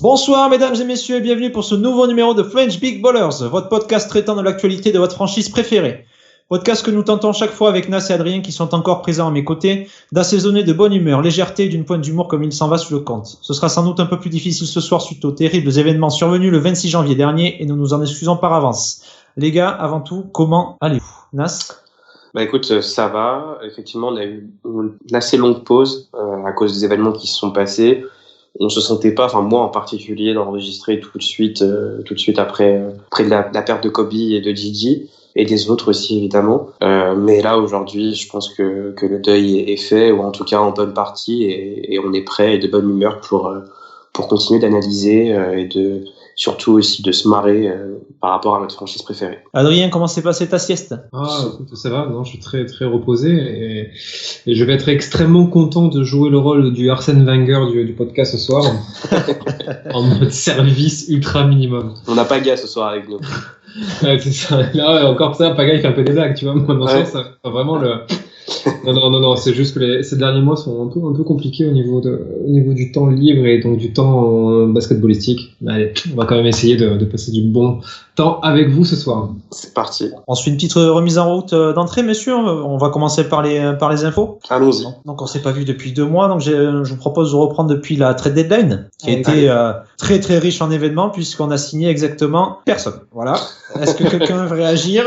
Bonsoir mesdames et messieurs et bienvenue pour ce nouveau numéro de French Big Ballers, votre podcast traitant de l'actualité de votre franchise préférée. Podcast que nous tentons chaque fois avec Nas et Adrien qui sont encore présents à mes côtés, d'assaisonner de bonne humeur, légèreté et d'une pointe d'humour comme il s'en va sous le compte. Ce sera sans doute un peu plus difficile ce soir suite aux terribles événements survenus le 26 janvier dernier et nous nous en excusons par avance. Les gars, avant tout, comment allez-vous? Nas? Bah écoute, ça va. Effectivement, on a eu une assez longue pause à cause des événements qui se sont passés. On se sentait pas, enfin moi en particulier, d'enregistrer tout de suite après la perte de Kobe et de Gigi et des autres aussi évidemment. Mais là aujourd'hui, je pense que le deuil est fait, ou en tout cas en bonne partie, et on est prêt et de bonne humeur pour continuer d'analyser et de surtout aussi de se marrer par rapport à notre franchise préférée. Adrien, comment s'est passée ta sieste? Écoute, ça va, non, je suis très très reposé et je vais être extrêmement content de jouer le rôle du Arsène Wenger du podcast ce soir en mode service ultra minimum. On n'a pas Paga ce soir avec nous. Ouais, c'est ça. Là, encore ça, Paga il fait un peu des blagues, tu vois. Moi, dans ce sens, ça, vraiment le. Non, c'est juste que ces derniers mois sont un peu compliqués au niveau du temps libre et donc du temps basketballistique. Mais allez, on va quand même essayer de passer du bon temps avec vous ce soir. C'est parti. On se fait une petite remise en route d'entrée, messieurs. On va commencer par les infos. Allons-y. Donc on s'est pas vu depuis 2 mois, donc je vous propose de reprendre depuis la trade deadline, qui a été très très riche en événements puisqu'on a signé exactement personne. Voilà. Est-ce que quelqu'un veut réagir?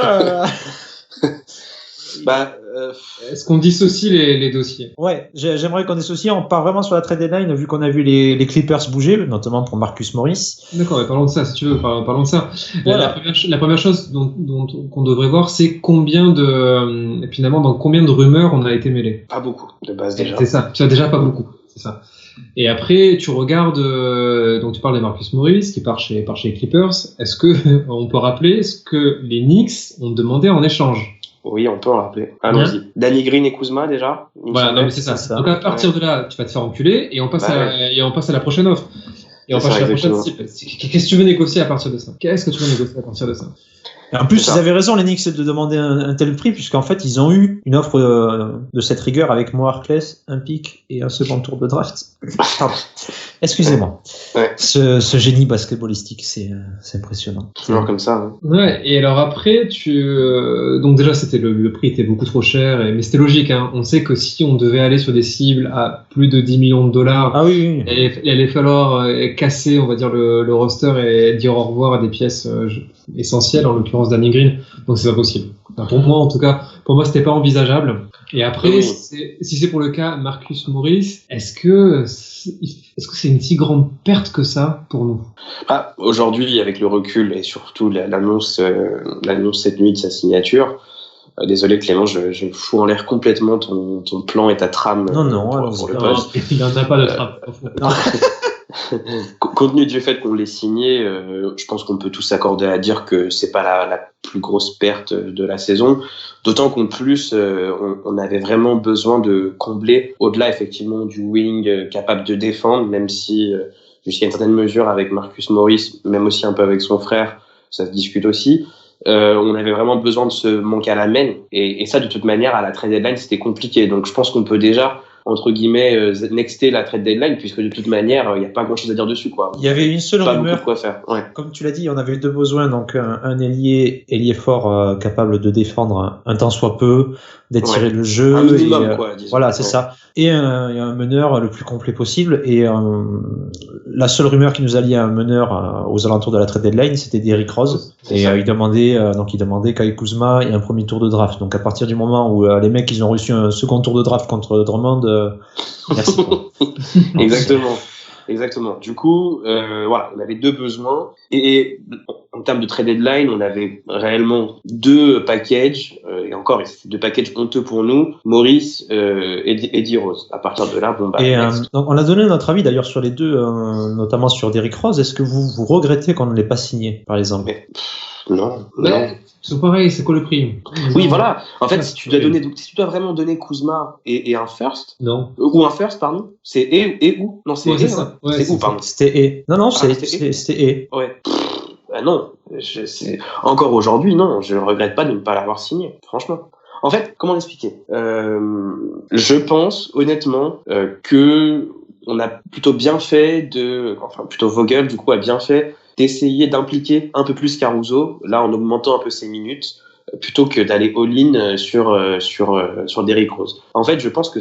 Est-ce qu'on dissocie les dossiers? Ouais, j'aimerais qu'on dissocie. On part vraiment sur la trade deadline vu qu'on a vu les Clippers bouger, notamment pour Marcus Morris. D'accord, mais parlons de ça si tu veux. Parlons de ça. Voilà. La première chose qu'on devrait voir, c'est finalement dans combien de rumeurs on a été mêlé. Pas beaucoup de base déjà. C'est ça. Tu as déjà pas beaucoup. C'est ça. Et après, tu regardes, donc tu parles de Marcus Morris qui part chez les Clippers. Est-ce que on peut rappeler ce que les Knicks ont demandé en échange? Oui, on peut en rappeler. Allons-y. Danny Green et Kuzma déjà. Voilà, non mais c'est ça. Donc à partir de là, tu vas te faire enculer et on passe à la prochaine offre. Et on passe à la prochaine cible. Qu'est-ce que tu veux négocier à partir de ça? Qu'est-ce que tu veux négocier à partir de ça? Et en plus, ils avaient raison, les Knicks, de demander un tel prix, puisqu'en fait, ils ont eu une offre de cette rigueur avec Mo Harkless, un pick et un second tour de draft. Pardon. Excusez-moi. Ouais. Ce génie basketballistique, c'est impressionnant. Toujours comme ça. Hein. Ouais. Et alors après, donc déjà, le prix était beaucoup trop cher, mais c'était logique. Hein. On sait que si on devait aller sur des cibles à plus de 10 millions de dollars, oui. il allait falloir casser, on va dire, le roster et dire au revoir à des pièces essentielles, en l'occurrence Danny Green. Donc c'est pas possible. Enfin, pour moi, en tout cas, c'était pas envisageable. Et après, si c'est pour le cas Marcus Morris, est-ce que c'est une si grande perte que ça pour nous? Aujourd'hui, avec le recul et surtout l'annonce cette nuit de sa signature, désolé Clément, je fous en l'air complètement ton plan et ta trame pour le poste. Il n'en a pas de trame. Compte tenu du fait qu'on l'ait signé, je pense qu'on peut tous s'accorder à dire que c'est pas la plus grosse perte de la saison. D'autant qu'en plus, on avait vraiment besoin de combler, au-delà effectivement du wing capable de défendre, même si jusqu'à une certaine mesure avec Marcus Morris, même aussi un peu avec son frère, ça se discute aussi. On avait vraiment besoin de ce manque à la main, et ça de toute manière à la trade deadline c'était compliqué. Donc je pense qu'on peut déjà entre guillemets nexter la trade deadline, puisque de toute manière il n'y a pas grand chose à dire dessus quoi. Il y avait une seule rumeur, quoi faire. Ouais. Comme tu l'as dit, on avait eu 2 besoins, donc un ailier fort capable de défendre un tant soit peu, d'étirer le jeu, un minimum, quoi, disons. Voilà, c'est ça, et un meneur le plus complet possible. Et la seule rumeur qui nous alliait à un meneur aux alentours de la trade deadline, c'était Derrick Rose, et il demandait Kyle Kuzma et un premier tour de draft. Donc à partir du moment où les mecs ils ont reçu un second tour de draft contre Drummond, merci. Exactement. Du coup, on avait 2 besoins, et en termes de trade deadline, on avait réellement 2 packages, et encore, c'était 2 packages honteux pour nous, Morris et Eddie Rose. À partir de là, donc on a donné notre avis d'ailleurs sur les 2, notamment sur Derrick Rose. Est-ce que vous regrettez qu'on ne l'ait pas signé, par exemple? Non. C'est pareil, c'est quoi le prix? Oui, voilà. En fait, si tu dois vraiment donner Kuzma et un first, ou un first, pardon, c'est et où? Non, c'est c'est ça. Ouais, c'est où, pardon? C'était et. Non, c'était et. Ouais. Non, encore aujourd'hui, non, je regrette pas de ne pas l'avoir signé, franchement. En fait, comment l'expliquer? Je pense honnêtement que on a plutôt bien fait plutôt Vogel du coup a bien fait d'essayer d'impliquer un peu plus Caruso, là en augmentant un peu ses minutes, plutôt que d'aller all-in sur Derrick Rose. En fait, je pense que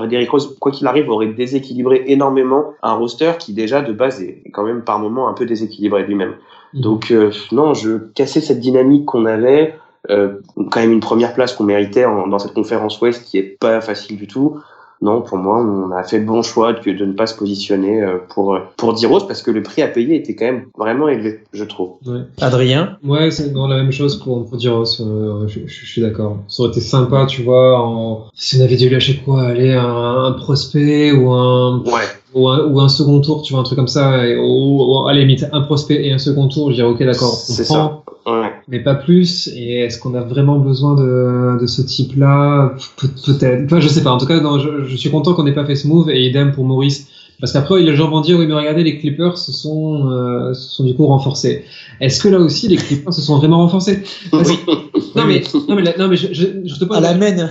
Derrick Rose, quoi qu'il arrive, aurait déséquilibré énormément un roster qui déjà de base est quand même par moments un peu déséquilibré lui-même. Donc non, je cassais cette dynamique qu'on avait, quand même une première place qu'on méritait dans cette conférence Ouest qui est pas facile du tout. Non, pour moi, on a fait le bon choix de ne pas se positionner pour D-Rose parce que le prix à payer était quand même vraiment élevé, je trouve. Ouais. Adrien? Ouais, c'est dans la même chose pour D-Rose. Je suis d'accord. Ça aurait été sympa, tu vois, si on avait dû lâcher quoi, aller un prospect ou un second tour, tu vois, un truc comme ça, ou à la limite un prospect et un second tour, je dirais ok, d'accord, on c'est prend. Ça. Ouais. Mais pas plus. Et est-ce qu'on a vraiment besoin de ce type-là? Peut-être. Enfin, je sais pas. En tout cas, non, je suis content qu'on n'ait pas fait ce move, et idem pour Maurice. Parce qu'après, les gens vont dire, oui, mais regardez, les Clippers se sont du coup renforcés. Est-ce que là aussi, les Clippers se sont vraiment renforcés? Non, mais je te pose. À la main.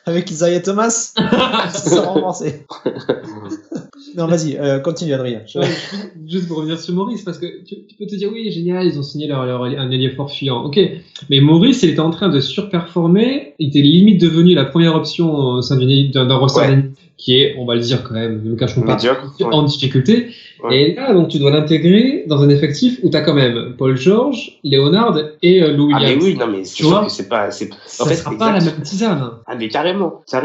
Avec Isaiah Thomas. Ils se sont renforcés. Non, vas-y, continue, Adrien. Juste pour revenir sur Maurice, parce que tu peux te dire, oui, génial, ils ont signé un ailier fort fuyant. Ok. Mais Maurice, il était en train de surperformer. Il était limite devenu la première option au sein d'un roster qui est, on va le dire quand même, ne le cachons pas, en difficulté. Ouais. Et là, donc, tu dois l'intégrer dans un effectif où tu as quand même Paul George, Leonard et Lou Williams. Ah, mais oui, non, mais c'est sûr que c'est pas, en fait, sera pas la même tisane. Ah, mais carrément. Et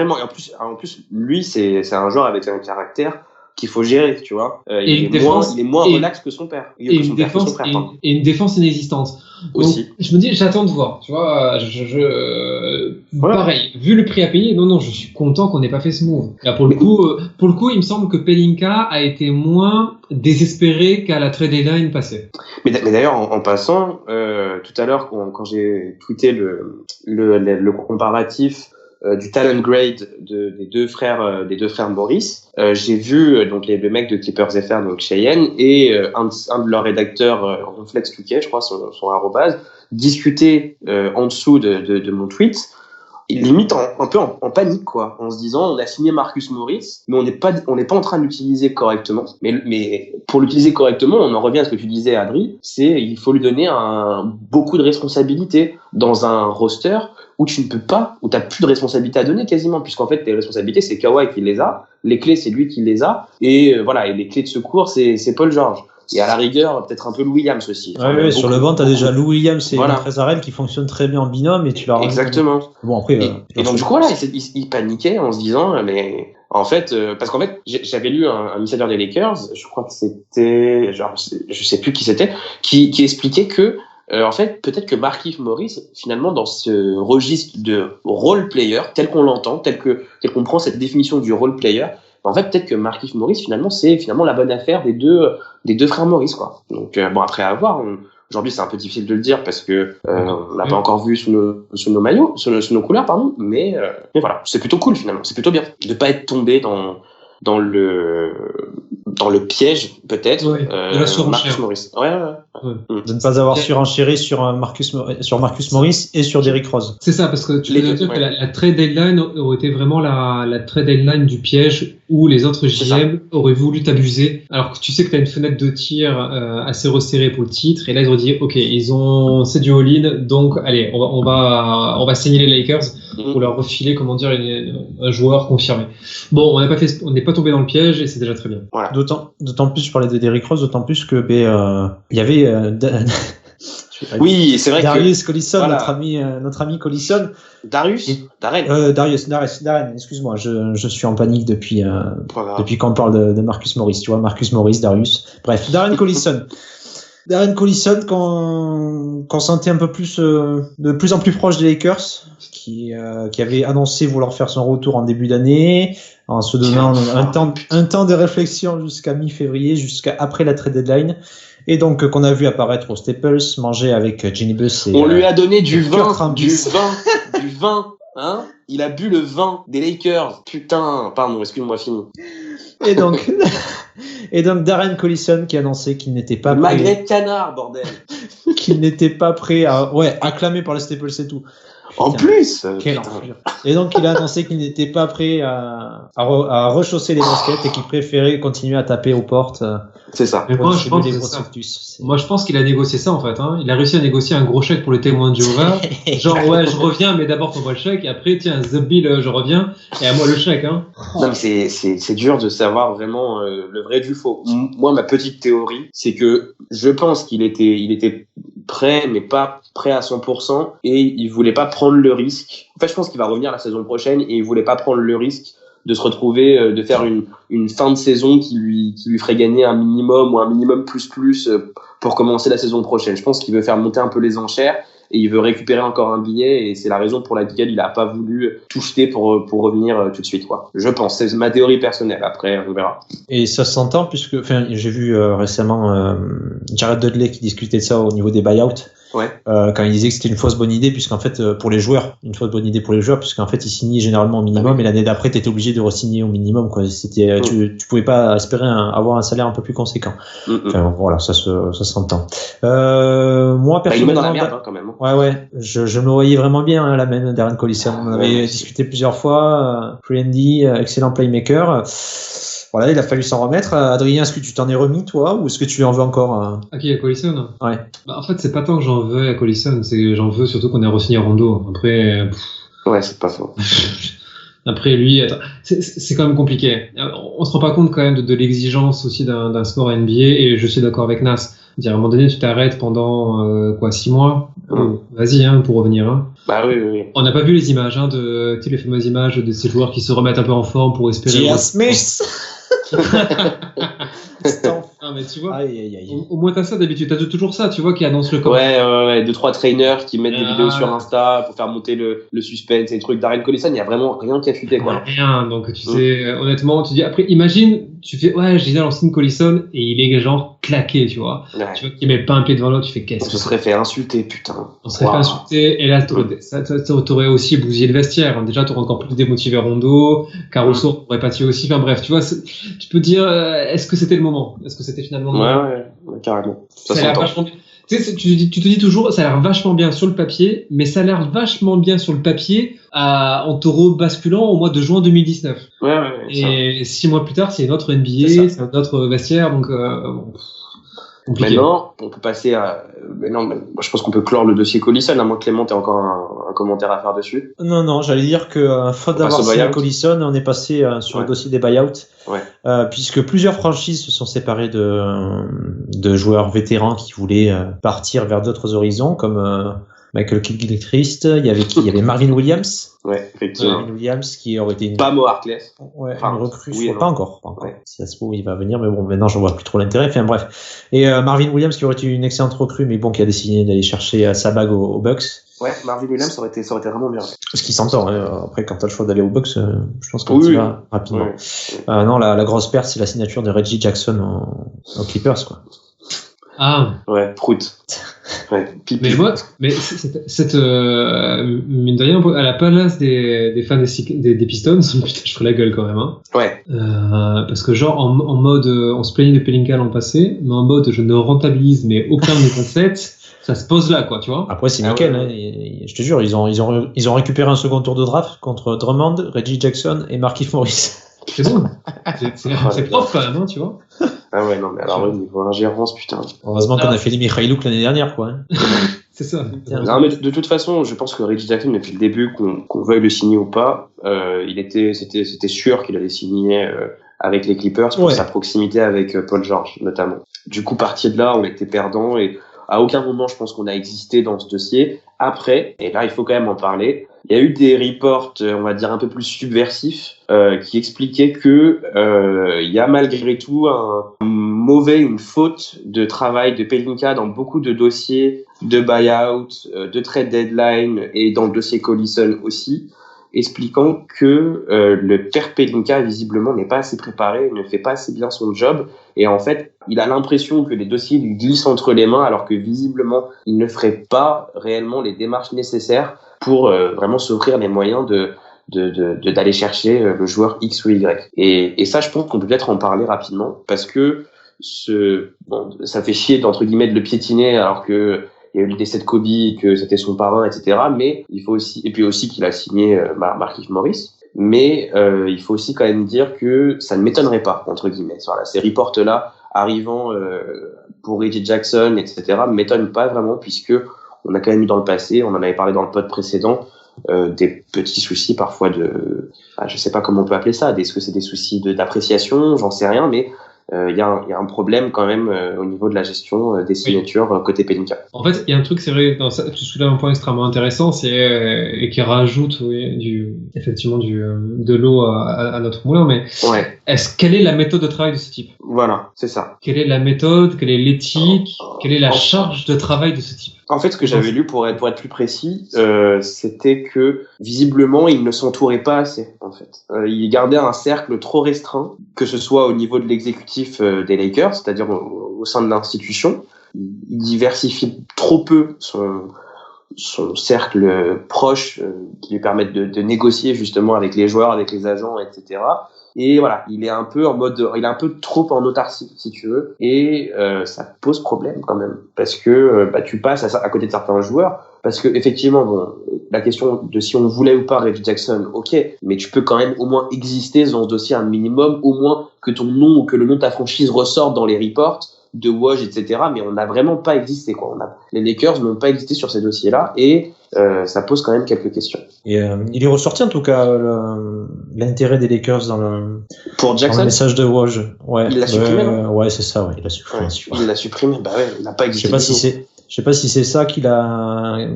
en plus, lui, c'est un joueur avec un caractère qu'il faut gérer, tu vois. Il est moins relax que son père. Et une défense inexistante. Aussi. Donc, je me dis, j'attends de voir, tu vois. Pareil, vu le prix à payer, non, je suis content qu'on n'ait pas fait ce move. Là, pour le coup, il me semble que Pelinka a été moins désespéré qu'à la trade deadline passée. Mais d'ailleurs, en passant, tout à l'heure, quand j'ai tweeté le comparatif du talent grade des deux frères Maurice, j'ai vu donc le mec de Clippers FR, donc Cheyenne, et un de leurs rédacteurs, Reflex 2K, je crois, son arrobase, discuter en dessous de mon tweet, limite un peu en panique, quoi, en se disant on a signé Marcus Morris, mais on n'est pas en train de l'utiliser correctement. Mais pour l'utiliser correctement, on en revient à ce que tu disais, Adri, il faut lui donner beaucoup de responsabilités dans un roster où t'as plus de responsabilités à donner quasiment, puisqu'en fait tes responsabilités c'est Kawhi qui les a, les clés c'est lui qui les a, et voilà, et les clés de secours c'est Paul George. Et à la rigueur, peut-être un peu Lou Williams aussi. Enfin, sur le banc, t'as déjà Lou Williams et Trezarel qui fonctionnent très bien en binôme, et tu leur Exactement. Bon, après. Et donc, du coup, voilà, il paniquait en se disant, mais en fait, parce qu'en fait, j'avais lu un insider des Lakers, je crois que c'était, je sais plus qui c'était, qui expliquait que, en fait, peut-être que Markieff Morris, finalement, dans ce registre de role player, tel qu'on l'entend, tel qu'on prend cette définition du role player, en fait, peut-être que Markieff Morris, finalement, c'est la bonne affaire des deux frères Morris, quoi. Donc, bon, après à voir, aujourd'hui, c'est un peu difficile de le dire parce que, on l'a pas encore vu sous nos maillots, sous nos couleurs, pardon, mais voilà. C'est plutôt cool, finalement. C'est plutôt bien. De pas être tombé dans le piège, peut-être, de la surenchère. Marcus Morris. Ouais. De ne pas avoir surenchéri sur Marcus Morris et sur Derrick Rose. C'est ça, parce que tu peux dire que la trade deadline aurait été vraiment la trade deadline du piège où les autres GM auraient voulu t'abuser, alors que tu sais que tu as une fenêtre de tir assez resserrée pour le titre, et là ils auraient dit ok, c'est du all-in, donc allez, on va signer les Lakers pour leur refiler, comment dire, un joueur confirmé. Bon, on n'est pas tombé dans le piège, et c'est déjà très bien. Voilà. D'autant plus, je parlais de Derrick Rose, d'autant plus que il y avait oui, c'est vrai Darius Collison, notre ami Collison. Darren, excuse-moi, je suis en panique depuis qu'on parle de Marcus Morris, tu vois, Marcus Morris, Darius. Bref, Darren Collison. Darren Collison, qu'on sentait un peu plus, de plus en plus proche des Lakers, qui avait annoncé vouloir faire son retour en début d'année, en se donnant un temps de réflexion jusqu'à mi-février, jusqu'à après la trade deadline. Et donc, qu'on a vu apparaître au Staples, manger avec Jenny Buss et... On lui a donné du vin, hein? Il a bu le vin des Lakers. Putain, pardon, excuse-moi, fini. Et donc, Darren Collison qui annonçait qu'il n'était pas prêt. Magret de canard, bordel. Qu'il n'était pas prêt acclamé par le Staples et tout. En plus Quel enfer. Et donc, il a annoncé qu'il n'était pas prêt à rechausser les baskets et qu'il préférait continuer à taper aux portes. C'est ça. Mais moi, je pense que c'est ça. Moi, je pense qu'il a négocié ça, en fait. Hein. Il a réussi à négocier un gros chèque pour les témoins de Jéhovah. Genre, ouais, je reviens, mais d'abord, t'envoies le chèque. Et après, tiens, The Bill, je reviens. Et à moi, le chèque. Hein. Non, mais c'est dur de savoir vraiment le vrai du faux. Moi, ma petite théorie, c'est que je pense qu'il était prêt, mais pas prêt à 100%, et il voulait pas prendre le risque. En fait, je pense qu'il va revenir la saison prochaine, et il voulait pas prendre le risque de se retrouver, de faire une fin de saison qui lui ferait gagner un minimum ou un minimum plus pour commencer la saison prochaine. Je pense qu'il veut faire monter un peu les enchères, et il veut récupérer encore un billet, et c'est la raison pour laquelle il a pas voulu tout jeter pour revenir tout de suite, quoi. Je pense, c'est ma théorie personnelle. Après, on verra. Et ça s'entend puisque, enfin, j'ai vu récemment Jared Dudley qui discutait de ça au niveau des buyouts. Ouais. Quand il disait que c'était une fausse bonne idée, puisqu'en fait, pour les joueurs, une fausse bonne idée pour les joueurs, puisqu'en fait, ils signaient généralement au minimum, et l'année d'après, t'étais obligé de re-signer au minimum, quoi. C'était, tu pouvais pas espérer avoir un salaire un peu plus conséquent. Enfin, voilà, ça s'entend. Moi, personnellement. Il nous met dans la merde, hein, quand même. Ouais, je me le voyais vraiment bien, hein, la main Darren Collison. On en avait discuté plusieurs fois. Pre-Andy, excellent playmaker. Voilà, il a fallu s'en remettre. Adrien, est-ce que tu t'en es remis, toi, ou est-ce que tu en veux encore À qui, à Collison? Ouais. Bah, en fait, c'est pas tant que j'en veux à Collison, c'est que j'en veux surtout qu'on ait re-signé Rondo. Après, ouais, c'est pas faux. Après, lui, attends, c'est quand même compliqué. On se rend pas compte quand même de l'exigence aussi d'un sport NBA, et je suis d'accord avec Nas. Dire, à un moment donné, tu t'arrêtes pendant 6 mois. Vas-y, hein, pour revenir. Hein. Bah oui. On n'a pas vu les images, hein, les fameuses images de ces joueurs qui se remettent un peu en forme pour espérer. J.R. Smith. Non, mais tu vois, aïe. au moins t'as ça d'habitude, t'as toujours ça, tu vois, qui annonce le corps. Ouais, 2-3 trainers qui mettent des vidéos sur Insta pour faire monter le suspense et les trucs. Darren Collison, il y a vraiment rien qui a fuité, quoi. Rien, donc tu sais, honnêtement, tu dis, après, imagine, tu fais, ouais, j'ai lancé Collison et il est genre claqué, tu vois. Ouais. Tu vois qu'il met pas un pied devant l'autre, tu fais qu'est-ce que on se serait fait insulter, putain. On serait fait insulter, et là, t'aurais aussi bousillé le vestiaire. Déjà, t'aurais encore plus démotivé Rondo, Caruso aurait pâti aussi. Enfin bref, tu vois, tu peux dire, est-ce que c'était le moment? Est-ce que c'était finalement le moment? Ouais, carrément. Ça a l'air vachement bien. Tu sais, tu te dis toujours, ça a l'air vachement bien sur le papier, mais ça a l'air vachement bien sur le papier en te rebasculant au mois de juin 2019. Ouais. Et 6 mois plus tard, c'est une autre NBA, c'est un autre vestiaire, donc compliqué. Maintenant, on peut passer à. Je pense qu'on peut clore le dossier Collison, à moins que Clément ait encore un commentaire à faire dessus. Non, j'allais dire que faute d'avoir signé Collison, on est passé sur le dossier des buyouts, puisque plusieurs franchises se sont séparées de joueurs vétérans qui voulaient partir vers d'autres horizons, comme Michael Kidd-Gilchrist. Il y avait Marvin Williams. Ouais, effectivement. Marvin Williams qui aurait été pas Mo Harkless. Ouais, une recrue. Pas encore. Ouais. Si ça se trouve, il va venir, mais bon, maintenant, je vois plus trop l'intérêt. Enfin, bref. Et Marvin Williams qui aurait été une excellente recrue, mais bon, qui a décidé d'aller chercher sa bague aux Bucks. Ouais, Marvin Williams, ça aurait été vraiment bien. Ce qui s'entend, hein. Après, quand t'as le choix d'aller aux Bucks, je pense qu'on y va rapidement. Ouais. Non, la grosse perte, c'est la signature de Reggie Jackson aux Clippers, quoi. Ah. Ouais, prout. Ouais, pipi. Mais cette mine de rien, à la place des fans des Pistons, putain, je ferais la gueule quand même, hein. Ouais. Parce que genre, en mode, on se plaignait de Pelinka l'an passé, mais en mode, je ne rentabilise mais aucun de mes concepts. Ça se pose là, quoi, tu vois. Après, c'est nickel, hein. Je te jure, ils ont récupéré un second tour de draft contre Drummond, Reggie Jackson et Markieff Morris. C'est bon. C'est propre quand même, hein, tu vois. Ah ouais, non, mais alors, au niveau ingérence, putain. Heureusement qu'on a fait les Mikhaïlouk l'année dernière, quoi. C'est ça. Non, mais de toute façon, je pense que Reggie Jackson, depuis le début, qu'on veuille le signer ou pas, c'était sûr qu'il allait signer avec les Clippers pour sa proximité avec Paul George, notamment. Du coup, parti de là, on était perdants et à aucun moment, je pense qu'on a existé dans ce dossier. Après, et là, il faut quand même en parler, il y a eu des reports, on va dire, un peu plus subversifs, qui expliquaient que il y a malgré tout une faute de travail de Pelinka dans beaucoup de dossiers de buyout, de trade deadline et dans le dossier Collison aussi, expliquant que le père Pelinka visiblement n'est pas assez préparé, ne fait pas assez bien son job, et en fait il a l'impression que les dossiers lui glissent entre les mains alors que visiblement il ne ferait pas réellement les démarches nécessaires pour vraiment s'offrir les moyens d'aller chercher le joueur X ou Y. Et ça, je pense qu'on peut peut-être en parler rapidement parce que ça fait chier d'entre guillemets de le piétiner alors que il y a eu le décès de Kobe, que c'était son parrain, etc. Mais il faut aussi, et puis aussi qu'il a signé Markieff Morris. Mais il faut aussi quand même dire que ça ne m'étonnerait pas, entre guillemets. Voilà, ces reports-là arrivant pour Reggie Jackson, etc. m'étonnent pas vraiment, puisque on a quand même eu dans le passé, on en avait parlé dans le pod précédent, des petits soucis parfois je sais pas comment on peut appeler ça, est-ce que c'est des soucis d'appréciation, j'en sais rien, mais il y a un problème quand même au niveau de la gestion des signatures côté Pelinka. En fait, il y a un truc, c'est vrai, tu soulèves un point extrêmement intéressant, et qui rajoute effectivement de l'eau à notre moulin, mais ouais. Quelle est la méthode de travail de ce type? Voilà, c'est ça. Quelle est la méthode, quelle est l'éthique, quelle est la charge de travail de ce type? En fait, ce que j'avais lu, pour être plus précis, c'était que visiblement, il ne s'entourait pas assez. En fait, il gardait un cercle trop restreint, que ce soit au niveau de l'exécutif des Lakers, c'est-à-dire au sein de l'institution. Il diversifie trop peu son cercle proche qui lui permettent de négocier justement avec les joueurs, avec les agents, etc. Et voilà, il est un peu trop en autarcie, si tu veux, et ça pose problème quand même, parce que tu passes à côté de certains joueurs, parce que effectivement, bon, la question de si on voulait ou pas Reggie Jackson, ok, mais tu peux quand même au moins exister dans ce dossier un minimum, au moins que ton nom ou que le nom de ta franchise ressorte dans les reports de Woj, etc. Mais on n'a vraiment pas existé, quoi. Les Lakers n'ont pas existé sur ces dossiers-là, et ça pose quand même quelques questions. Et il est ressorti en tout cas l'intérêt des Lakers pour Jackson, dans le message de Woj. Ouais, il l'a supprimé. Ouais, c'est ça. Ouais, il l'a supprimé. Ouais, il l'a supprimé. Bah ouais, il n'a pas existé. Je sais pas si c'est ça qu'il a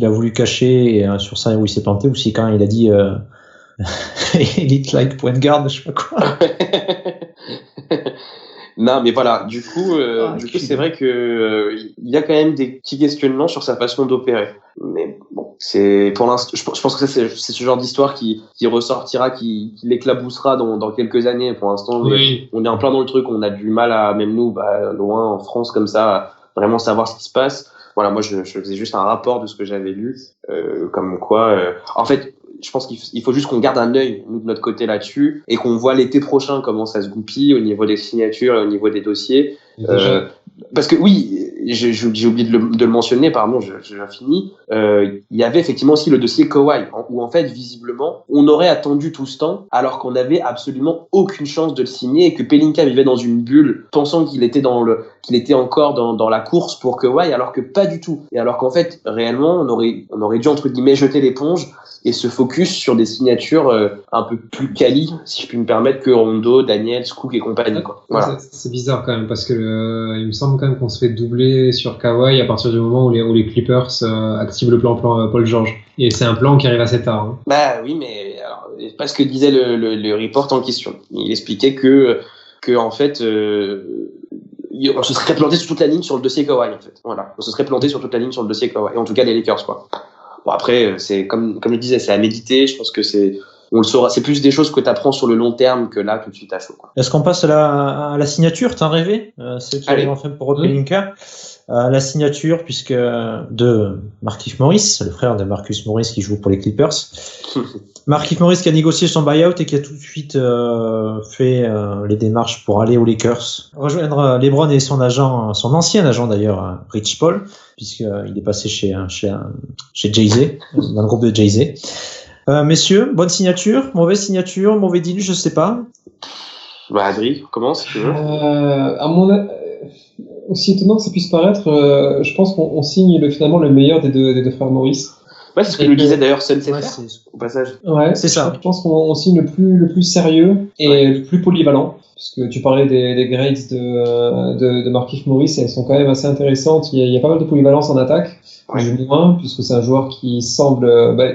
voulu cacher et, sur ça où il s'est planté, ou si quand il a dit elite like point guard, je sais pas quoi. Non, mais voilà. Du coup, c'est vrai que il y a quand même des petits questionnements sur sa façon d'opérer. Mais bon, c'est pour l'instant. Je pense que c'est ce genre d'histoire qui ressortira, qui l'éclaboussera dans quelques années. Pour l'instant, oui. On est en plein dans le truc. On a du mal à, même nous, loin en France comme ça, à vraiment savoir ce qui se passe. Voilà, moi, je faisais juste un rapport de ce que j'avais lu, comme quoi. En fait, je pense qu'il faut juste qu'on garde un œil, nous, de notre côté là-dessus, et qu'on voit l'été prochain comment ça se goupille au niveau des signatures et au niveau des dossiers. Parce que oui, j'ai oublié de le mentionner, pardon, j'ai fini. Il y avait effectivement aussi le dossier Kawhi, où en fait, visiblement, on aurait attendu tout ce temps, alors qu'on n'avait absolument aucune chance de le signer, et que Pelinka vivait dans une bulle, pensant qu'il était encore dans la course pour Kawhi, alors que pas du tout. Et alors qu'en fait, réellement, on aurait dû, entre guillemets, jeter l'éponge et se focus sur des signatures un peu plus quali, si je puis me permettre, que Rondo, Daniels, Cook et compagnie, quoi. Voilà. C'est bizarre quand même, parce que il me semble quand même qu'on se fait doubler sur Kawhi à partir du moment où les Clippers activent le plan Paul George. Et c'est un plan qui arrive assez tard. Hein. Bah oui, mais alors, c'est pas ce que disait le report en question. Il expliquait que en fait, on se serait planté sur toute la ligne sur le dossier Kawhi, en fait. Voilà, on se serait planté sur toute la ligne sur le dossier Kawhi. En tout cas, les Lakers, quoi. Bon, après, c'est comme je disais, c'est à méditer. Je pense que on le saura. C'est plus des choses que tu apprends sur le long terme que là, tout de suite à chaud, quoi. Est-ce qu'on passe à la signature? T'en rêvais? C'est enfin pour Pelinka. La signature, puisque de Markieff Morris, le frère de Marcus Morris qui joue pour les Clippers. Markieff Morris qui a négocié son buyout et qui a tout de suite fait les démarches pour aller aux Lakers, rejoindre LeBron et son ancien agent d'ailleurs, Rich Paul, puisqu'il est passé chez Jay-Z, dans le groupe de Jay-Z. Messieurs, bonne signature, mauvaise signature, mauvais deal, je sais pas. Bah Adri, commence si tu veux. À mon aussi étonnant que ça puisse paraître, je pense qu'on signe finalement le meilleur des deux frères Morris. Ouais, c'est ce que nous disait d'ailleurs Sunset au passage. Ouais, c'est ça. Je pense qu'on signe le plus sérieux et le plus polyvalent. Puisque tu parlais des grades de Markieff Morris, elles sont quand même assez intéressantes. Il y a pas mal de polyvalence en attaque. Du moins, puisque c'est un joueur qui semble,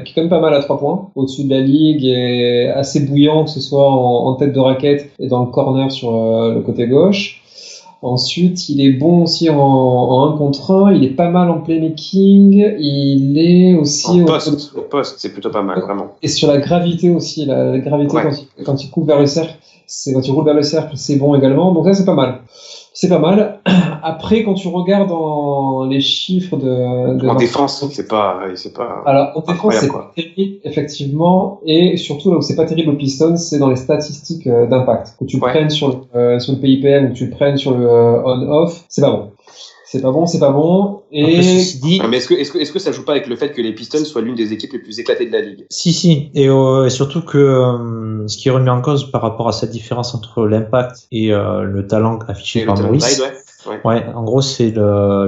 qui est quand même pas mal à 3 points, au-dessus de la ligue et assez bouillant, que ce soit en tête de raquette et dans le corner sur le côté gauche. Ensuite, il est bon aussi en 1 contre 1, il est pas mal en playmaking, il est aussi au poste, c'est plutôt pas mal, vraiment. Et sur la gravité aussi, la gravité quand il coupe vers le cercle, quand il roule vers le cercle, c'est bon également. Donc là, c'est pas mal. C'est pas mal. Après, quand tu regardes les chiffres en défense, c'est pas. Alors, en défense, c'est pas terrible, effectivement. Et surtout, là où c'est pas terrible au Pistons, c'est dans les statistiques d'impact. Que tu le prennes sur le PIPM ou que tu le prennes sur le on-off, c'est pas bon. c'est pas bon. Et Après, ceci dit, mais est-ce que ça joue pas avec le fait que les Pistons soient l'une des équipes les plus éclatées de la ligue? si, et surtout que ce qui est remis en cause par rapport à cette différence entre l'impact et le talent affiché par Maurice, ouais, en gros, c'est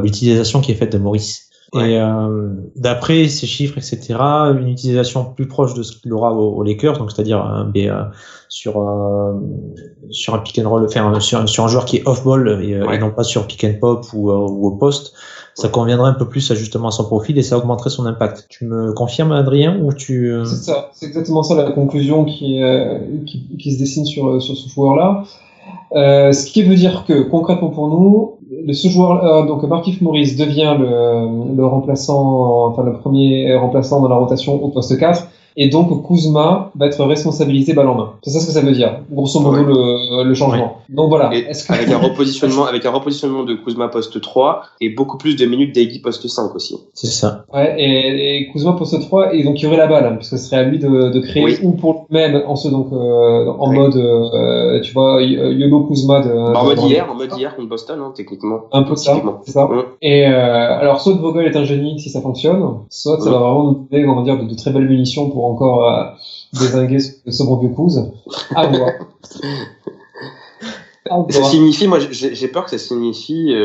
l'utilisation qui est faite de Maurice. Ouais. Et d'après ces chiffres, etc., une utilisation plus proche de ce qu'il aura aux Lakers, donc c'est-à-dire sur un pick and roll, enfin sur un joueur qui est off-ball et non pas sur pick and pop ou au poste, ça conviendrait un peu plus justement à son profil et ça augmenterait son impact. Tu me confirmes, Adrien, ou tu C'est ça, c'est exactement ça la conclusion qui se dessine sur ce joueur-là. Ce qui veut dire que concrètement pour nous, ce joueur, donc Markieff Morris devient le remplaçant, enfin le premier remplaçant dans la rotation au poste 4, et donc Kuzma va être responsabilisé balle en main. C'est ça ce que ça veut dire, grosso modo le changement. Ouais. Donc voilà. Avec un repositionnement de Kuzma poste 3 et beaucoup plus de minutes d'Eggy poste 5 aussi. C'est ça. Ouais, et Kuzma poste 3 et donc il y aurait la balle, puisque ce serait à lui de créer ou pour lui-même en mode tu vois YOLO Kuzma en mode hier contre Boston techniquement. Un peu ça, c'est ça. Et alors soit Vogel est un génie si ça fonctionne, soit ça va vraiment nous donner, on va dire, de très belles munitions pour encore dézinguer ce bon vieux Kuz. À voir. Ça signifie, moi j'ai peur que ça signifie,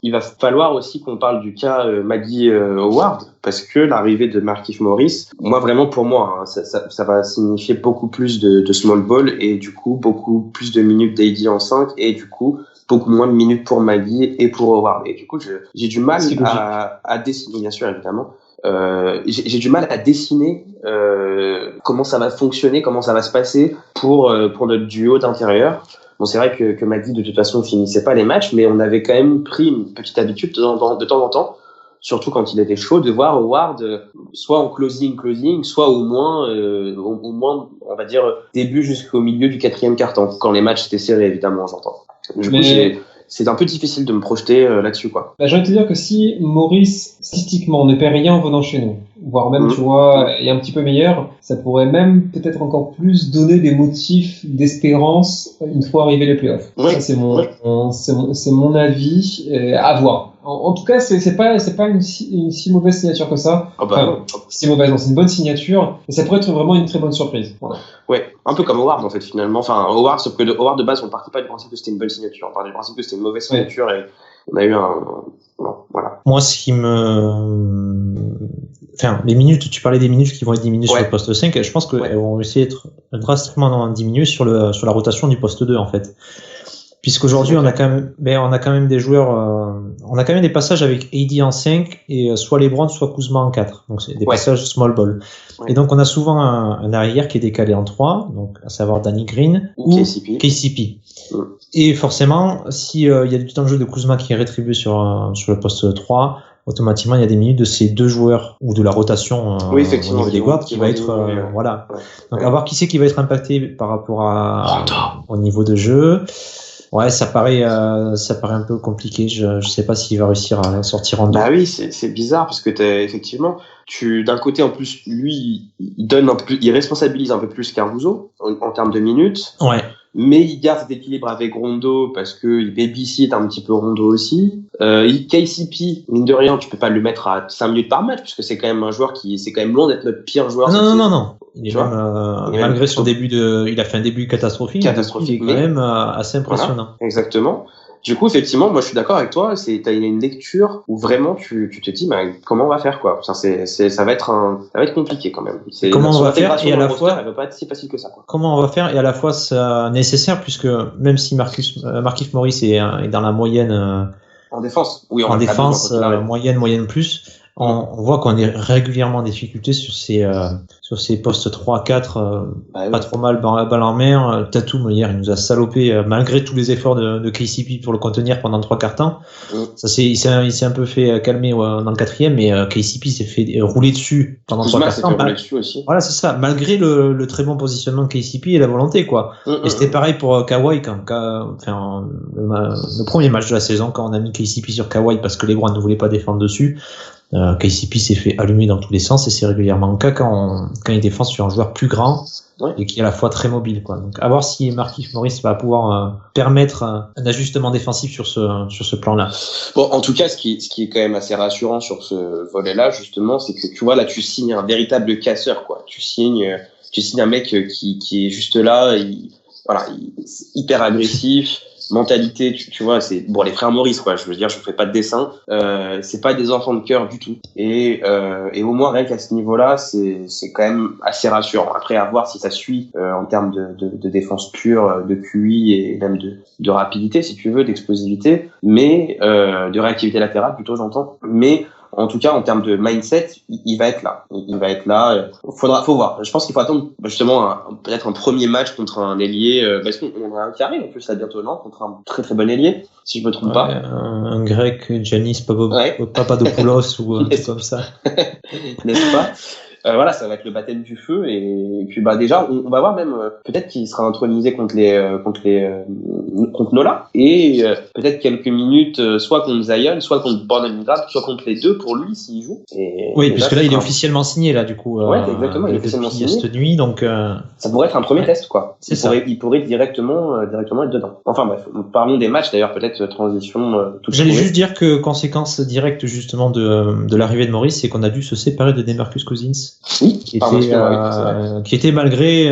il va falloir aussi qu'on parle du cas Maggie Howard, parce que l'arrivée de Markieff Morris, pour moi, ça va signifier beaucoup plus de small ball et du coup beaucoup plus de minutes d'AD en 5 et du coup beaucoup moins de minutes pour Maggie et pour Howard. Et du coup, j'ai du mal à dessiner, bien sûr, évidemment. J'ai du mal à dessiner comment ça va fonctionner, comment ça va se passer pour notre duo d'intérieur. Bon, c'est vrai que Maggie de toute façon finissait pas les matchs, mais on avait quand même pris une petite habitude de temps en temps, surtout quand il était chaud, de voir Howard soit en closing, soit au moins on va dire début jusqu'au milieu du 4e quart-temps, quand les matchs étaient serrés évidemment, j'entends. Du coup, c'est un peu difficile de me projeter là-dessus, quoi. J'ai envie de te dire que si Maurice, statistiquement, ne perd rien en venant chez nous, voire même, tu vois, est un petit peu meilleur, ça pourrait même peut-être encore plus donner des motifs d'espérance une fois arrivé les playoffs. Ouais. Ça, c'est mon avis, à voir. En tout cas, c'est pas une si mauvaise signature que ça. Si mauvaise, non, c'est une bonne signature, et ça pourrait être vraiment une très bonne surprise. Voilà. Ouais, un peu comme Howard en fait finalement. Enfin, Howard, sauf que Howard de base, on partait pas du principe que c'était une bonne signature, on partait du principe que c'était une mauvaise signature et on a eu voilà. Moi, les minutes, tu parlais des minutes qui vont être diminuées sur le poste 5, je pense qu'elles vont essayer d'être drastiquement diminuées sur la rotation du poste 2 en fait. Puisqu'aujourd'hui, on a quand même des joueurs, on a quand même des passages avec AD en 5 et soit LeBron, soit Kuzma en 4. Donc, c'est des passages small ball. Ouais. Et donc, on a souvent un arrière qui est décalé en 3, donc, à savoir Danny Green ou KCP. Et forcément, si, il y a du temps de jeu de Kuzma qui est rétribué sur le poste 3, automatiquement, il y a des minutes de ces deux joueurs ou de la rotation au niveau des guards qui va être, voilà. Donc, à voir qui c'est qui va être impacté par rapport au niveau de jeu. Ouais, ça paraît un peu compliqué. Je sais pas s'il va réussir à sortir en deux. Bah oui, c'est bizarre parce que effectivement, d'un côté en plus, lui, il responsabilise un peu plus Caruso en termes de minutes. Ouais. Mais il garde cet équilibre avec Rondo parce que il babysit un petit peu Rondo aussi. KCP, mine de rien, tu peux pas le mettre à 5 minutes par match puisque c'est quand même un joueur c'est quand même loin d'être notre pire joueur. Non. Il est malgré son il a fait un début catastrophique. Catastrophique, mais quand même assez impressionnant. Voilà, exactement. Du coup, effectivement, moi, je suis d'accord avec toi. T'as une lecture où vraiment tu te dis, comment on va faire, quoi. Enfin, ça va être compliqué quand même. Comment on va faire et à la fois, elle va pas être si facile que ça, quoi. Comment on va faire et à la fois c'est nécessaire puisque même si Markieff Morris est dans la moyenne en défense, en défense moyenne plus. On voit qu'on est régulièrement en difficulté sur ces postes 3-4, pas trop mal balle en mer. Tatum, hier, il nous a salopé, malgré tous les efforts de KCP pour le contenir pendant 3 quarts temps. Il s'est un peu fait calmer dans le 4e, mais KCP s'est fait rouler dessus pendant 3 quarts temps. Voilà, c'est ça. Malgré le très bon positionnement de KCP et la volonté, quoi. Et c'était pareil pour Kawhi le premier match de la saison quand on a mis KCP sur Kawhi parce que LeBron ne voulait pas défendre dessus. KCP s'est fait allumer dans tous les sens et c'est régulièrement le cas quand il défend sur un joueur plus grand et qui est à la fois très mobile, quoi. Donc, à voir si Markieff Morris va pouvoir permettre un ajustement défensif sur ce plan-là. Bon, en tout cas, ce qui est quand même assez rassurant sur ce volet-là, justement, c'est que tu vois, là, tu signes un véritable casseur, quoi. Tu signes un mec qui est juste là, hyper agressif. Mentalité, tu vois, c'est bon, les frères Maurice, quoi. Je veux dire, je fais pas de dessin. C'est pas des enfants de cœur du tout. Et au moins rien qu'à ce niveau-là, c'est quand même assez rassurant. Après, à voir si ça suit en termes de défense pure, de QI et même de rapidité, si tu veux, d'explosivité, mais de réactivité latérale plutôt, j'entends. Mais en tout cas, en termes de mindset, il va être là. Il va être là. Faut voir. Je pense qu'il faut attendre justement peut-être un premier match contre un ailier. Parce qu'on a un qui arrive en plus là bientôt, non, contre un très très bon ailier, si je me trompe pas. Un grec, Giannis Papadopoulos ou un truc comme ça. N'est-ce pas? Voilà, ça va être le baptême du feu et puis déjà on va voir même peut-être qu'il sera intronisé contre Nola et peut-être quelques minutes soit contre Zion, soit contre Brandon Ingram, soit contre les deux pour lui s'il joue. Oui, puisque là il est officiellement signé là du coup. Ouais, exactement, il est officiellement signé cette nuit, donc ça pourrait être un premier test, quoi. Il pourrait directement être dedans. Enfin bref, parlons des matchs d'ailleurs, peut-être transition. J'allais juste dire que conséquence directe justement de l'arrivée de Maurice, c'est qu'on a dû se séparer de DeMarcus Cousins. Oui, qui était malgré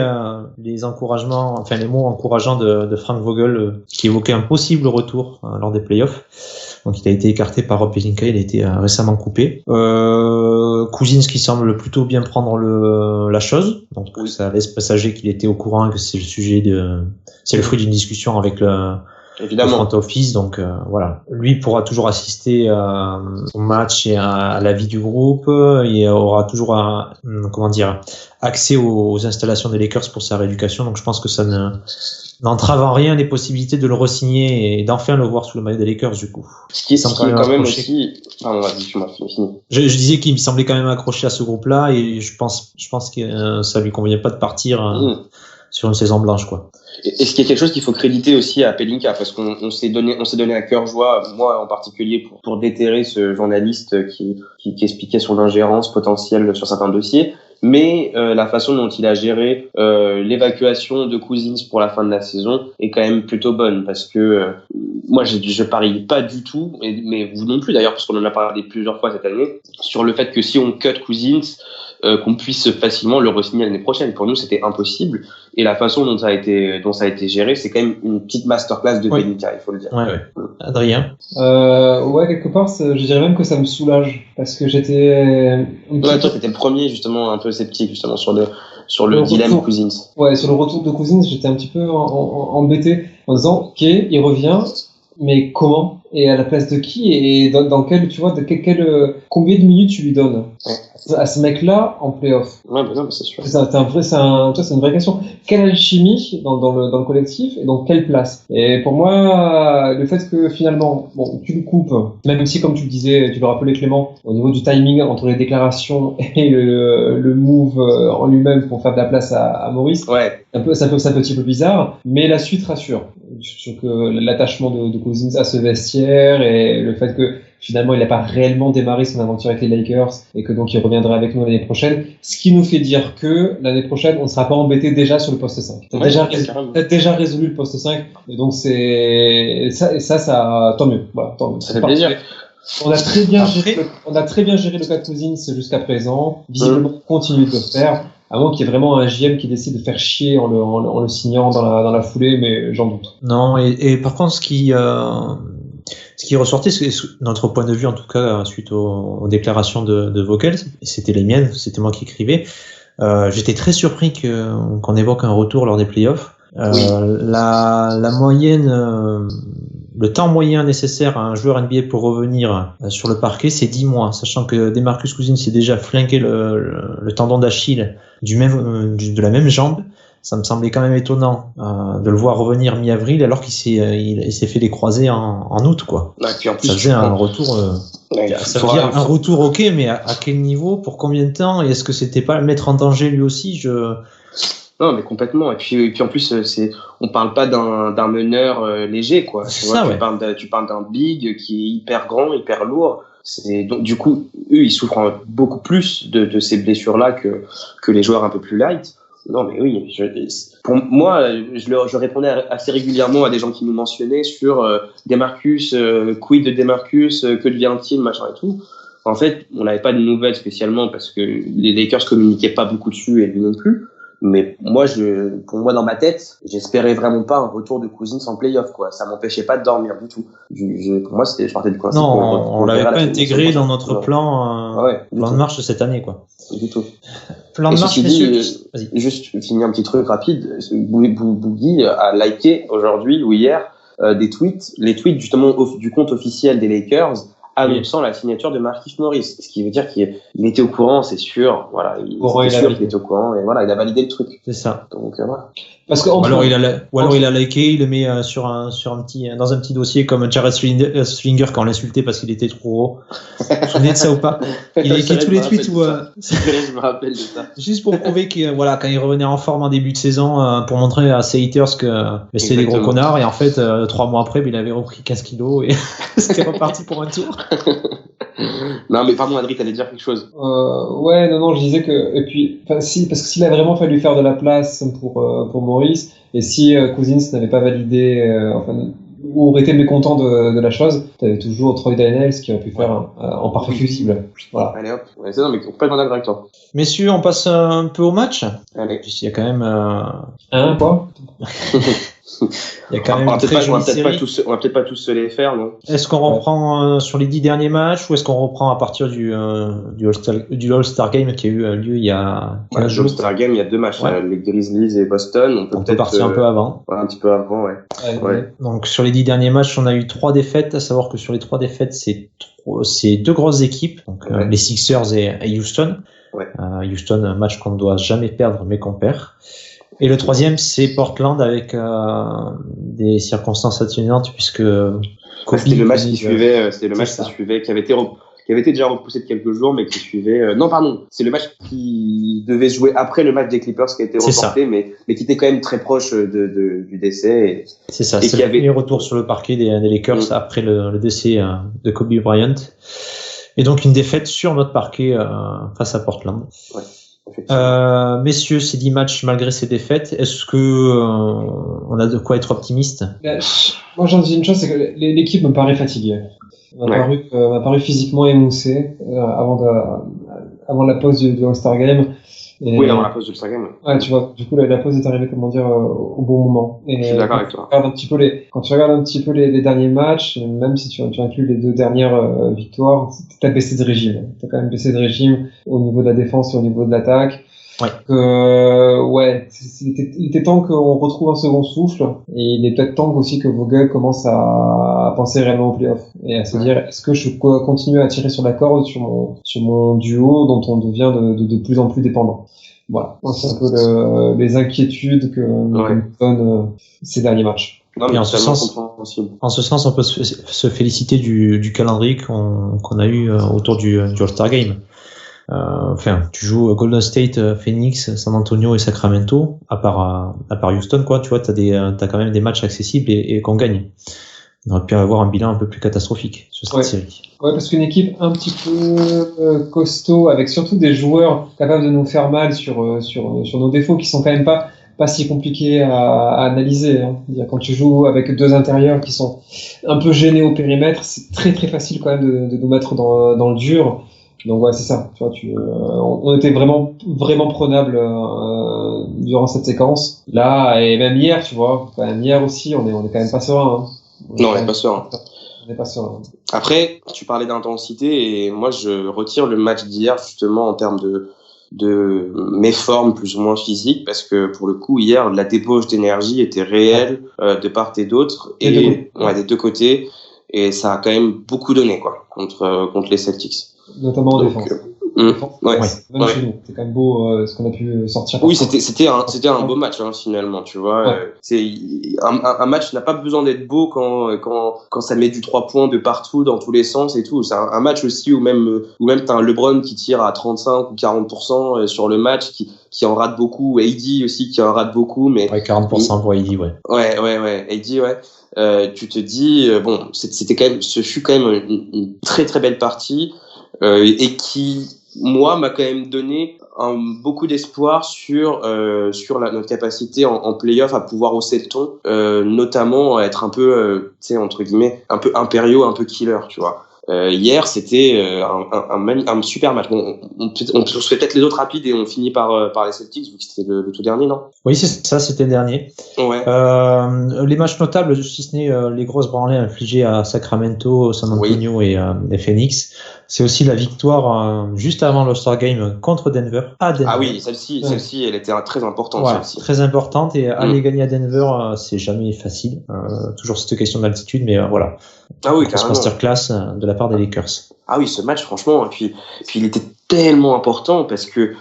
les encouragements, enfin les mots encourageants de Frank Vogel qui évoquait un possible retour lors des playoffs. Donc il a été écarté par Rob Pelinka, il a été récemment coupé. Cousins qui semble plutôt bien prendre la chose, donc ça laisse présager qu'il était au courant, que c'est le fruit d'une discussion avec le front office, donc voilà. Lui pourra toujours assister au match et à la vie du groupe et aura toujours accès aux installations des Lakers pour sa rééducation, donc je pense que ça n'entrave en rien les possibilités de le re-signer et d'enfin le voir sous le maillot des Lakers du coup. Ce qui est quand même aussi... Pardon, vas-y, tu m'as fini. Je disais qu'il me semblait quand même accroché à ce groupe-là et je pense que ça lui convenait pas de partir sur une saison blanche, quoi. Et ce qui est quelque chose qu'il faut créditer aussi à Pelinka, parce qu'on s'est donné à cœur joie, moi en particulier, pour déterrer ce journaliste qui expliquait son ingérence potentielle sur certains dossiers. Mais la façon dont il a géré l'évacuation de Cousins pour la fin de la saison est quand même plutôt bonne, parce que moi je parie pas du tout, mais vous non plus d'ailleurs, parce qu'on en a parlé plusieurs fois cette année, sur le fait que si on cut Cousins, qu'on puisse facilement le re-signer l'année prochaine. Pour nous, c'était impossible. Et la façon dont ça a été géré, c'est quand même une petite masterclass de Pelinka, il faut le dire. Ouais. Adrien. Quelque part, je dirais même que ça me soulage, parce que j'étais. Toi, t'étais le premier justement un peu sceptique justement sur le dilemme Cousins. Ouais, sur le retour de Cousins, j'étais un petit peu embêté en disant, ok, il revient, mais comment et à la place de qui et dans quel, tu vois, combien de minutes tu lui donnes à ce mec-là en play-off. Ouais, mais non, c'est sûr. C'est une vraie question. Quelle alchimie dans le collectif et dans quelle place? Et pour moi, le fait que finalement, tu le coupes, même si comme tu le disais, tu le rappelais Clément, au niveau du timing entre les déclarations et le move en lui-même pour faire de la place à Maurice, ouais. C'est un petit peu bizarre, mais la suite rassure sur que l'attachement de Cousins à ce vestiaire et le fait que finalement il n'a pas réellement démarré son aventure avec les Lakers et que donc il reviendra avec nous l'année prochaine, ce qui nous fait dire que l'année prochaine on ne sera pas embêté déjà sur le poste 5. T'as déjà résolu le poste 5 et donc c'est ça tant mieux. Voilà, tant mieux. Ça fait plaisir. On a très bien géré le cas de Cousins jusqu'à présent. Visiblement, on continue de le faire. À moins qu'il y ait vraiment un GM qui décide de faire chier en le signant dans la foulée, mais j'en doute. Non, et par contre, ce qui ressortait, c'est notre point de vue, en tout cas, suite aux déclarations de Vogel, c'était les miennes, c'était moi qui écrivais. J'étais très surpris qu'on évoque un retour lors des playoffs. Oui. La moyenne, le temps moyen nécessaire à un joueur NBA pour revenir sur le parquet, c'est 10 mois, sachant que DeMarcus Cousins s'est déjà flingué le tendon d'Achille de la même jambe. Ça me semblait quand même étonnant de le voir revenir mi-avril alors qu'il s'est fait les croisés en août, quoi. Ouais, puis en plus, ça faisait un retour. Ça veut dire un retour, ok, mais à quel niveau, pour combien de temps, et est-ce que c'était pas le mettre en danger lui aussi? Non, mais complètement. Et puis en plus, on parle pas d'un meneur léger, quoi. Tu parles d'un big qui est hyper grand, hyper lourd. Donc, du coup, eux, ils souffrent beaucoup plus de ces blessures-là que les joueurs un peu plus light. Non, mais oui, pour moi, je répondais assez régulièrement à des gens qui nous mentionnaient sur Demarcus, quid de Demarcus, que devient-il, machin et tout. En fait, on n'avait pas de nouvelles spécialement parce que les Lakers communiquaient pas beaucoup dessus et lui non plus. Mais moi, pour moi, dans ma tête, j'espérais vraiment pas un retour de Cousins en playoff, quoi. Ça m'empêchait pas de dormir du tout. Pour moi, je partais du principe. Non, on l'avait pas intégré dans notre plan de marche cette année, quoi. Du tout. Plan de marche, messieurs. Juste finir un petit truc rapide. Boogie a liké aujourd'hui ou hier les tweets justement du compte officiel des Lakers annonçant la signature de Markieff Morris, ce qui veut dire qu'il était au courant, c'est sûr. Voilà, il était au courant et voilà, il a validé le truc. C'est ça. Donc voilà. Parce que alors il a liké, il le met dans un petit dossier comme Jared Slinger quand on l'insultait parce qu'il était trop gros. Vous vous souvenez de ça ou pas? Il a liké tous les tweets où je me rappelle de ça. Juste pour prouver que quand il revenait en forme en début de saison pour montrer à ses haters que c'était des gros connards et en fait 3 mois après il avait repris 15 kilos et c'était reparti pour un tour. Non mais pardon Adrien, t'allais dire quelque chose. Non, je disais que parce que s'il a vraiment fallu faire de la place pour Morris et si Cousins n'avait pas validé ou aurait été mécontent de la chose, t'avais toujours Troy Daniels qui aurait pu faire en parfait fusible. Voilà. Allez hop, c'est non mais complètement d'accord avec toi. Messieurs, on passe un peu au match. Allez. Il y a quand même quoi? Il y a quand même on va peut-être pas tous se les faire, non? Est-ce qu'on reprend sur les 10 derniers matchs ou est-ce qu'on reprend à partir du All-Star Game qui a eu lieu il y a 15 jours? All-Star Game, il y a 2 matchs, les Grizzlies et Boston. On peut partir un peu avant. Un petit peu avant, ouais. Donc sur les 10 derniers matchs, on a eu 3 défaites, à savoir que sur les 3 défaites, c'est 2 grosses équipes, donc les Sixers et Houston. Ouais. Houston, un match qu'on ne doit jamais perdre mais qu'on perd. Et le 3e, c'est Portland avec des circonstances atténuantes puisque c'était le match qui suivait, qui avait été déjà repoussé de quelques jours, mais qui suivait. Non, pardon, c'est le match qui devait se jouer après le match des Clippers qui a été reporté, mais qui était quand même très proche du décès. C'est ça. C'est le premier retour sur le parquet des Lakers après le décès de Kobe Bryant. Et donc une défaite sur notre parquet face à Portland. Ouais. Messieurs, ces 10 matchs malgré ces défaites, est-ce que on a de quoi être optimiste? Moi j'en dis une chose, c'est que l'équipe me paraît fatiguée. M'a paru physiquement émoussée avant la pause du All-Star Game. Oui, avant la pause du All-Star Game. Ouais, tu vois, du coup la pause est arrivée, au bon moment. Et je suis d'accord avec toi. Quand tu regardes un petit peu les derniers matchs, même si tu inclus les 2 dernières victoires, t'as baissé de régime. T'as quand même baissé de régime au niveau de la défense et au niveau de l'attaque. Ouais. Il était temps qu'on retrouve un second souffle et il est peut-être temps aussi que Vogel commence à penser réellement au playoff et à se dire est-ce que je continue à tirer sur la corde sur mon duo dont on devient de plus en plus dépendant. Voilà, c'est un peu les inquiétudes que nous donnent ces derniers matchs. Non, mais en ce sens, on peut se féliciter du calendrier qu'on a eu autour du All-Star Game. Tu joues Golden State, Phoenix, San Antonio et Sacramento, à part Houston, quoi. Tu vois, t'as quand même des matchs accessibles et qu'on gagne. On aurait pu avoir un bilan un peu plus catastrophique sur cette série. Ouais, parce qu'une équipe un petit peu costaud, avec surtout des joueurs capables de nous faire mal sur nos défauts qui sont quand même pas si compliqués à analyser. Hein. Quand tu joues avec 2 intérieurs qui sont un peu gênés au périmètre, c'est très très facile quand même de nous mettre dans le dur. Donc ouais, c'est ça. Tu vois, on était vraiment prenable durant cette séquence. Là et même hier, tu vois, quand même hier aussi, on est quand même pas serein. Hein. Non, on n'est pas serein. On n'est pas serein. Après, tu parlais d'intensité et moi je retire le match d'hier justement en termes de méforme plus ou moins physique parce que pour le coup hier la débauche d'énergie était réelle de part et d'autre et des 2 côtés et ça a quand même beaucoup donné quoi contre les Celtics. Notamment en défense. Même chez nous, c'est quand même beau ce qu'on a pu sortir. Oui, c'était un beau match finalement, tu vois. C'est un match n'a pas besoin d'être beau quand ça met du 3 points de partout dans tous les sens et tout. C'est un match aussi où même t'as un LeBron qui tire à 35 ou 40% sur le match, qui qui en rate beaucoup, AD aussi qui en rate beaucoup, mais ouais, 40% pour AD, ouais. Ouais, AD, ouais. Tu te dis bon, ce fut quand même une très très belle partie et qui moi m'a quand même donné beaucoup d'espoir sur notre capacité en play-off à pouvoir hausser le ton, notamment à être un peu tu sais, entre guillemets un peu impériaux, un peu killer, tu vois. Hier, c'était un super match. Bon, on se fait peut-être les autres rapides et on finit par les Celtics, vu que c'était le tout dernier, non? Oui, c'est ça, c'était le dernier. Ouais. Les matchs notables, si ce n'est les grosses branlées infligées à Sacramento, San Antonio et Phoenix, c'est aussi la victoire juste avant l'All-Star Game contre Denver, à Denver. Ah oui, celle-ci, elle était très importante. Ouais, celle-ci. très importante, et aller gagner à Denver, c'est jamais facile. Toujours cette question d'altitude, mais voilà. Ah oui, grosse masterclass de la part des Lakers. Ah oui, ce match, franchement, et puis il était tellement important parce que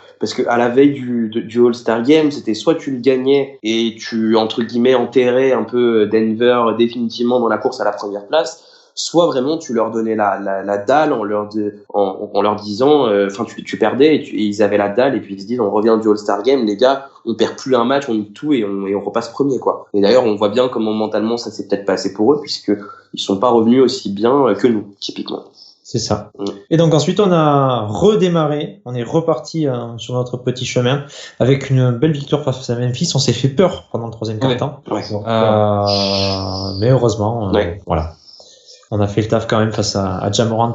à la veille du All-Star Game, c'était soit tu le gagnais et tu, entre guillemets, enterrais un peu Denver définitivement dans la course à la première place, soit vraiment tu leur donnais la dalle en leur disant, enfin tu perdais et ils avaient la dalle, et puis ils se disent on revient du All-Star Game, les gars, on perd plus un match, on met tout et on repasse premier, quoi. Et d'ailleurs on voit bien comment mentalement ça s'est peut-être passé pour eux, puisque ils sont pas revenus aussi bien que nous, typiquement. C'est ça. Et donc ensuite on a redémarré, on est reparti sur notre petit chemin avec une belle victoire face à Memphis. On s'est fait peur pendant le troisième quart-temps, mais heureusement, voilà. On a fait le taf quand même face à Ja Morant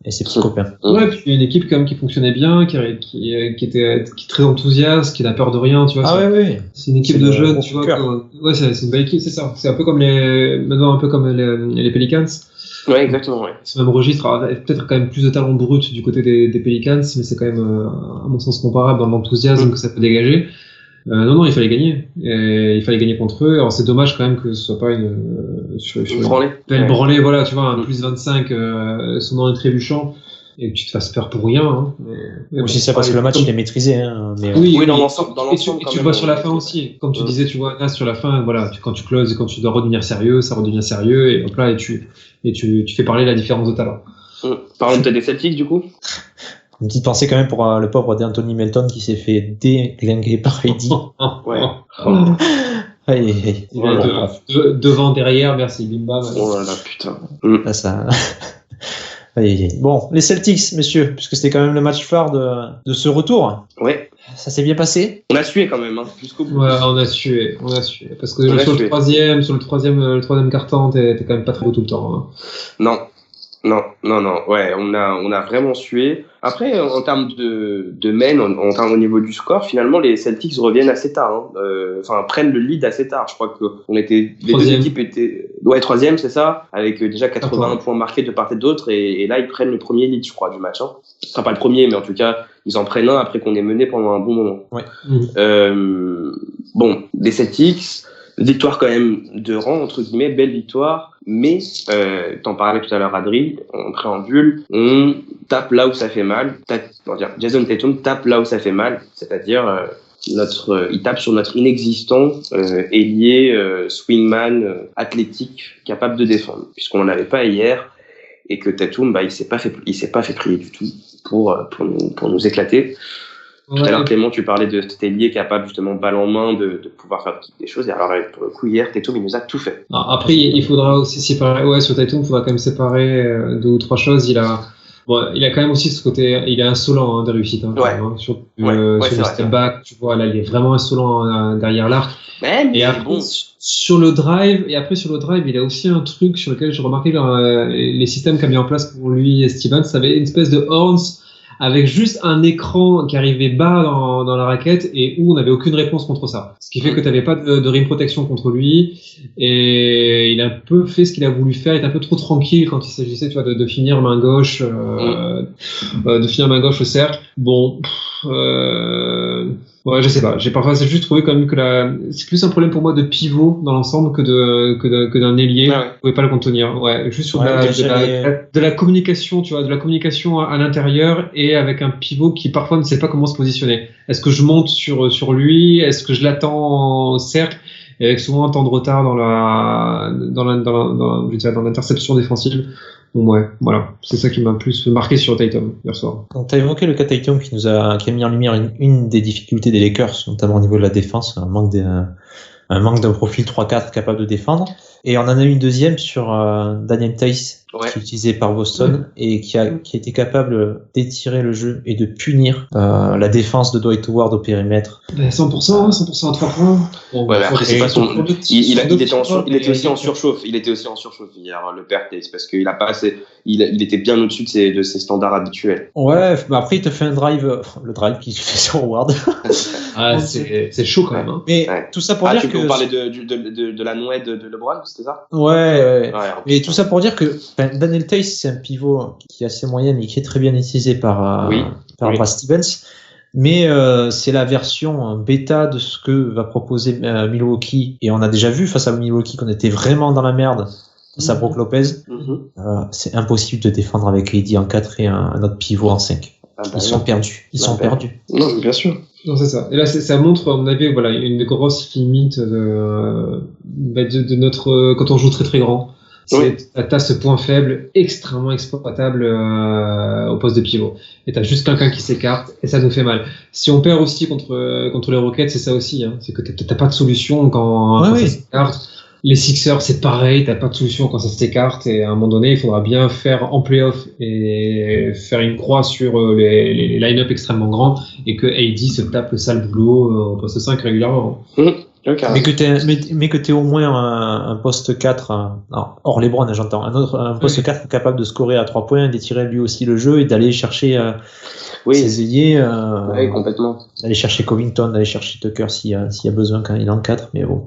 et ses petits copains. Ouais, puis une équipe quand même qui fonctionnait bien, qui était très enthousiaste, qui n'a peur de rien, tu vois. Ah ouais. C'est une équipe de jeunes, tu vois. Ouais, c'est une belle équipe, c'est ça. C'est un peu comme les Pelicans. Ouais, exactement, ouais. C'est le même registre. Alors, peut-être quand même plus de talent brut du côté des Pelicans, mais c'est quand même, à mon sens, comparable dans l'enthousiasme que ça peut dégager. Non, il fallait gagner. Et il fallait gagner contre eux. Alors, c'est dommage quand même que ce soit pas une belle branlée, voilà, tu vois, un plus 25, sonnant et trébuchant, et que tu te fasses peur pour rien, hein. Mais aussi c'est parce que le match il est maîtrisé, hein. Mais oui, dans l'ensemble, et tu le vois sur la fin aussi. Comme tu disais, tu vois, là, sur la fin, voilà, quand tu closes et quand tu dois redevenir sérieux, ça redevient sérieux, et hop là, et tu fais parler la différence de talent. Parlons peut-être des Celtics, du coup. Une petite pensée quand même pour le pauvre d'Anthony Melton qui s'est fait déglinguer par Heidi. Ouais. Devant, derrière, merci, bimba. Oh là là, putain. Là, ça... Bon, les Celtics, messieurs, puisque c'était quand même le match phare de ce retour. Ouais. Ça s'est bien passé. On a sué quand même, hein, jusqu'au bout. Ouais, on a sué. Parce que sur le troisième quart-temps, t'es quand même pas très beau tout le temps, hein. Non. Ouais, on a vraiment sué. Après, en termes de men, au niveau du score, finalement, les Celtics reviennent assez tard, hein. Prennent le lead assez tard. Je crois que les deux équipes étaient, troisième, c'est ça, avec déjà 81 points marqués de part et d'autre, et là, ils prennent le premier lead, je crois, du match, hein. Enfin, pas le premier, mais en tout cas, ils en prennent un après qu'on est mené pendant un bon moment. Ouais. Bon, les Celtics, victoire quand même de rang, entre guillemets, belle victoire, mais t'en parlais tout à l'heure, Adri, en préambule, on tape là où ça fait mal. Jason Tatum tape là où ça fait mal, c'est-à-dire il tape sur notre inexistant ailier swingman athlétique capable de défendre, puisqu'on n'en avait pas hier, et que Tatum, il s'est pas fait prier du tout pour nous éclater. Tout à l'heure, Clément, tu parlais de cet ailier capable, justement, balle en main, de pouvoir faire des choses. Et alors, pour le coup, hier, Tatum, il nous a tout fait. Non, après, il faudra aussi séparer, sur Tatum, il faudra quand même séparer deux ou trois choses. Il a quand même aussi ce côté, il est insolent, hein, de réussite, hein, sur le step back, tu vois, là, il est vraiment insolent derrière l'arc. Et après, sur le drive, il a aussi un truc sur lequel j'ai remarqué les systèmes qu'a mis en place pour lui et Stevens, ça avait une espèce de horns avec juste un écran qui arrivait bas dans la raquette et où on n'avait aucune réponse contre ça. Ce qui fait que tu n'avais pas de rim protection contre lui, et il a un peu fait ce qu'il a voulu faire, il est un peu trop tranquille quand il s'agissait, tu vois, de finir main gauche, au cercle. Bon, ouais, je sais pas. J'ai parfois juste trouvé quand même que c'est plus un problème pour moi de pivot dans l'ensemble que d'un ailier. Ouais. Vous pouvez pas le contenir. Ouais, juste sur de la communication, tu vois, de la communication à l'intérieur, et avec un pivot qui parfois ne sait pas comment se positionner. Est-ce que je monte sur lui? Est-ce que je l'attends au cercle? Et avec souvent un temps de retard dans l'interception défensive. Ouais, voilà. C'est ça qui m'a plus marqué sur Tatum hier soir. Donc, tu as évoqué le cas Tatum qui a mis en lumière une des difficultés des Lakers, notamment au niveau de la défense, un manque d'un profil 3-4 capable de défendre. Et on en a eu une deuxième sur Daniel Theis, qui est utilisé par Boston et qui était capable d'étirer le jeu et de punir la défense de Dwight Howard au périmètre. 100% à 3 points. Bon, ouais, mais après, c'est pas son. Il était aussi en surchauffe. Il était aussi en surchauffe hier, le père Theis, parce qu'il a pas assez. Il était bien au-dessus de ses standards habituels. Ouais, bah après, il te fait le drive qu'il fait sur Howard. C'est chaud quand même. Hein. Mais tout ça pour dire que. Vous parlez de la nouette de LeBron, c'était ça? Ouais. Mais tout ça pour dire que Daniel Theis, c'est un pivot qui est assez moyen mais qui est très bien utilisé par Brad Stevens. Mais c'est la version bêta de ce que va proposer Milwaukee. Et on a déjà vu face à Milwaukee qu'on était vraiment dans la merde face à Brook Lopez. C'est impossible de défendre avec AD en 4 et un autre pivot en 5. Ils sont perdus. Non, bien sûr. Non, c'est ça. Et là, ça montre, à mon avis, voilà, une grosse limite de notre, quand on joue très très grand. T'as ce point faible extrêmement exploitable au poste de pivot. Et t'as juste quelqu'un qui s'écarte et ça nous fait mal. Si on perd aussi contre les Rockets, c'est ça aussi. Hein. C'est que t'as pas de solution quand ça s'écarte. Les Sixers, c'est pareil, t'as pas de solution quand ça s'écarte et à un moment donné, il faudra bien faire en playoff et faire une croix sur les line-up extrêmement grands et que AD se tape le sale boulot au poste 5 régulièrement. Mais que t'aies au moins un poste 4, hors LeBron, j'entends, un poste 4 capable de scorer à 3 points, d'étirer lui aussi le jeu et d'aller chercher ses ailiers. Complètement. D'aller chercher Covington, d'aller chercher Tucker s'il y a besoin quand il est en 4, mais bon.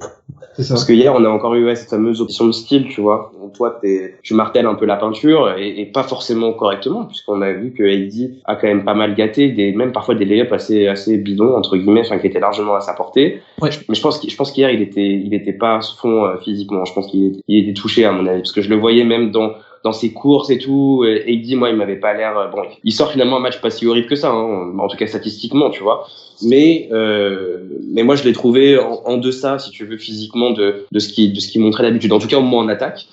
C'est ça. Parce que hier, on a encore eu cette fameuse option de style, tu vois. Toi, tu martèles un peu la peinture et pas forcément correctement, puisqu'on a vu que AD a quand même pas mal gâté même parfois des layups assez bidons, entre guillemets, qui étaient largement à sa portée. Ouais. Mais je pense qu'hier, il était pas à ce fond physiquement. Je pense qu'il était touché, à mon avis, parce que je le voyais même dans ses courses et tout. AD, moi, il m'avait pas l'air, il sort finalement un match pas si horrible que ça, hein, en tout cas statistiquement, tu vois. Mais moi je l'ai trouvé en deçà, si tu veux, physiquement de ce qui montrait d'habitude, en tout cas au moins en attaque.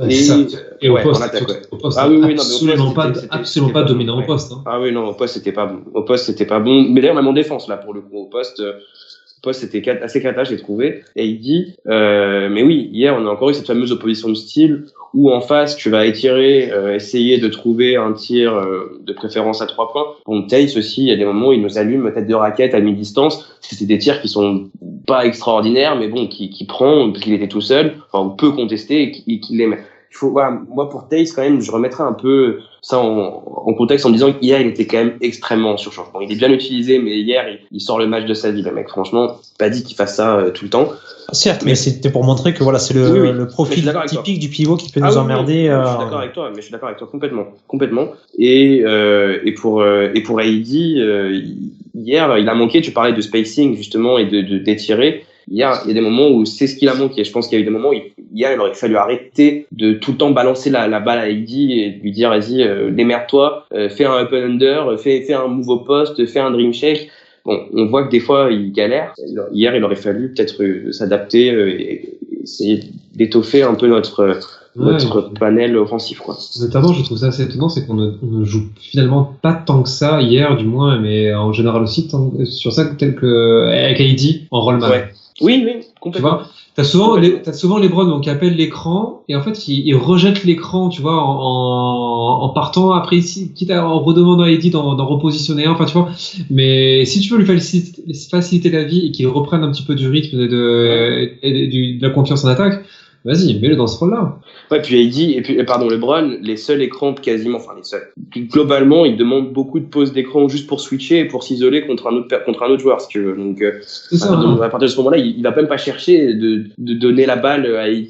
Et au poste, en attaque, au poste, absolument pas dominant au poste. Hein. Ah oui, non, au poste c'était pas bon. Mais d'ailleurs même en défense là, pour le coup, au poste c'était assez cata, j'ai trouvé. Et il dit, mais oui, hier on a encore eu cette fameuse opposition de style où en face tu vas essayer de trouver un tir de préférence à 3 points. Bon, Theis aussi, il y a des moments où il nous allume tête de raquette à mi-distance. C'est des tirs qui sont pas extraordinaires, mais bon, qui prend parce qu'il était tout seul, on peut contester et qu'il les met. Moi pour Theis quand même, je remettrais un peu ça en contexte en disant qu'hier il était quand même extrêmement surchauffe. Bon, il est bien utilisé, mais hier il sort le match de sa vie, le mec. Franchement, pas dit qu'il fasse ça tout le temps. Certes, mais c'était pour montrer que voilà, c'est le profil typique du pivot qui peut nous emmerder. Je suis d'accord avec toi, complètement. Et pour AD, hier il a manqué. Tu parlais de spacing justement et d'étirer. Hier, il y a des moments où c'est ce qu'il a manqué. Je pense qu'il y a eu des moments où hier, il aurait fallu arrêter de tout le temps balancer la balle à AD et lui dire, vas-y, démerde-toi, fais un up and under, fais un move au poste, fais un dream shake. Bon, on voit que des fois, il galère. Hier, il aurait fallu peut-être s'adapter et essayer d'étoffer un peu notre panel offensif, quoi. Notamment, je trouve ça assez étonnant, c'est qu'on ne joue finalement pas tant que ça hier, du moins, mais en général aussi sur ça, tel que avec AD en rollman. Ouais. Oui, complètement. Tu vois, t'as souvent LeBron qui appelle l'écran et en fait il rejette l'écran, tu vois, en partant après quitte à en redemandant à Eddie d'en repositionner un, enfin tu vois. Mais si tu veux lui faciliter la vie et qu'il reprenne un petit peu du rythme et de la confiance en attaque, vas-y, mets-le dans ce rôle-là. Ouais, puis LeBron, les seuls écrans quasiment, enfin les seuls. Globalement, il demande beaucoup de pauses d'écran juste pour switcher et pour s'isoler contre un autre joueur, si tu veux. Donc, à partir de ce moment-là, il va même pas chercher de donner la balle à AD.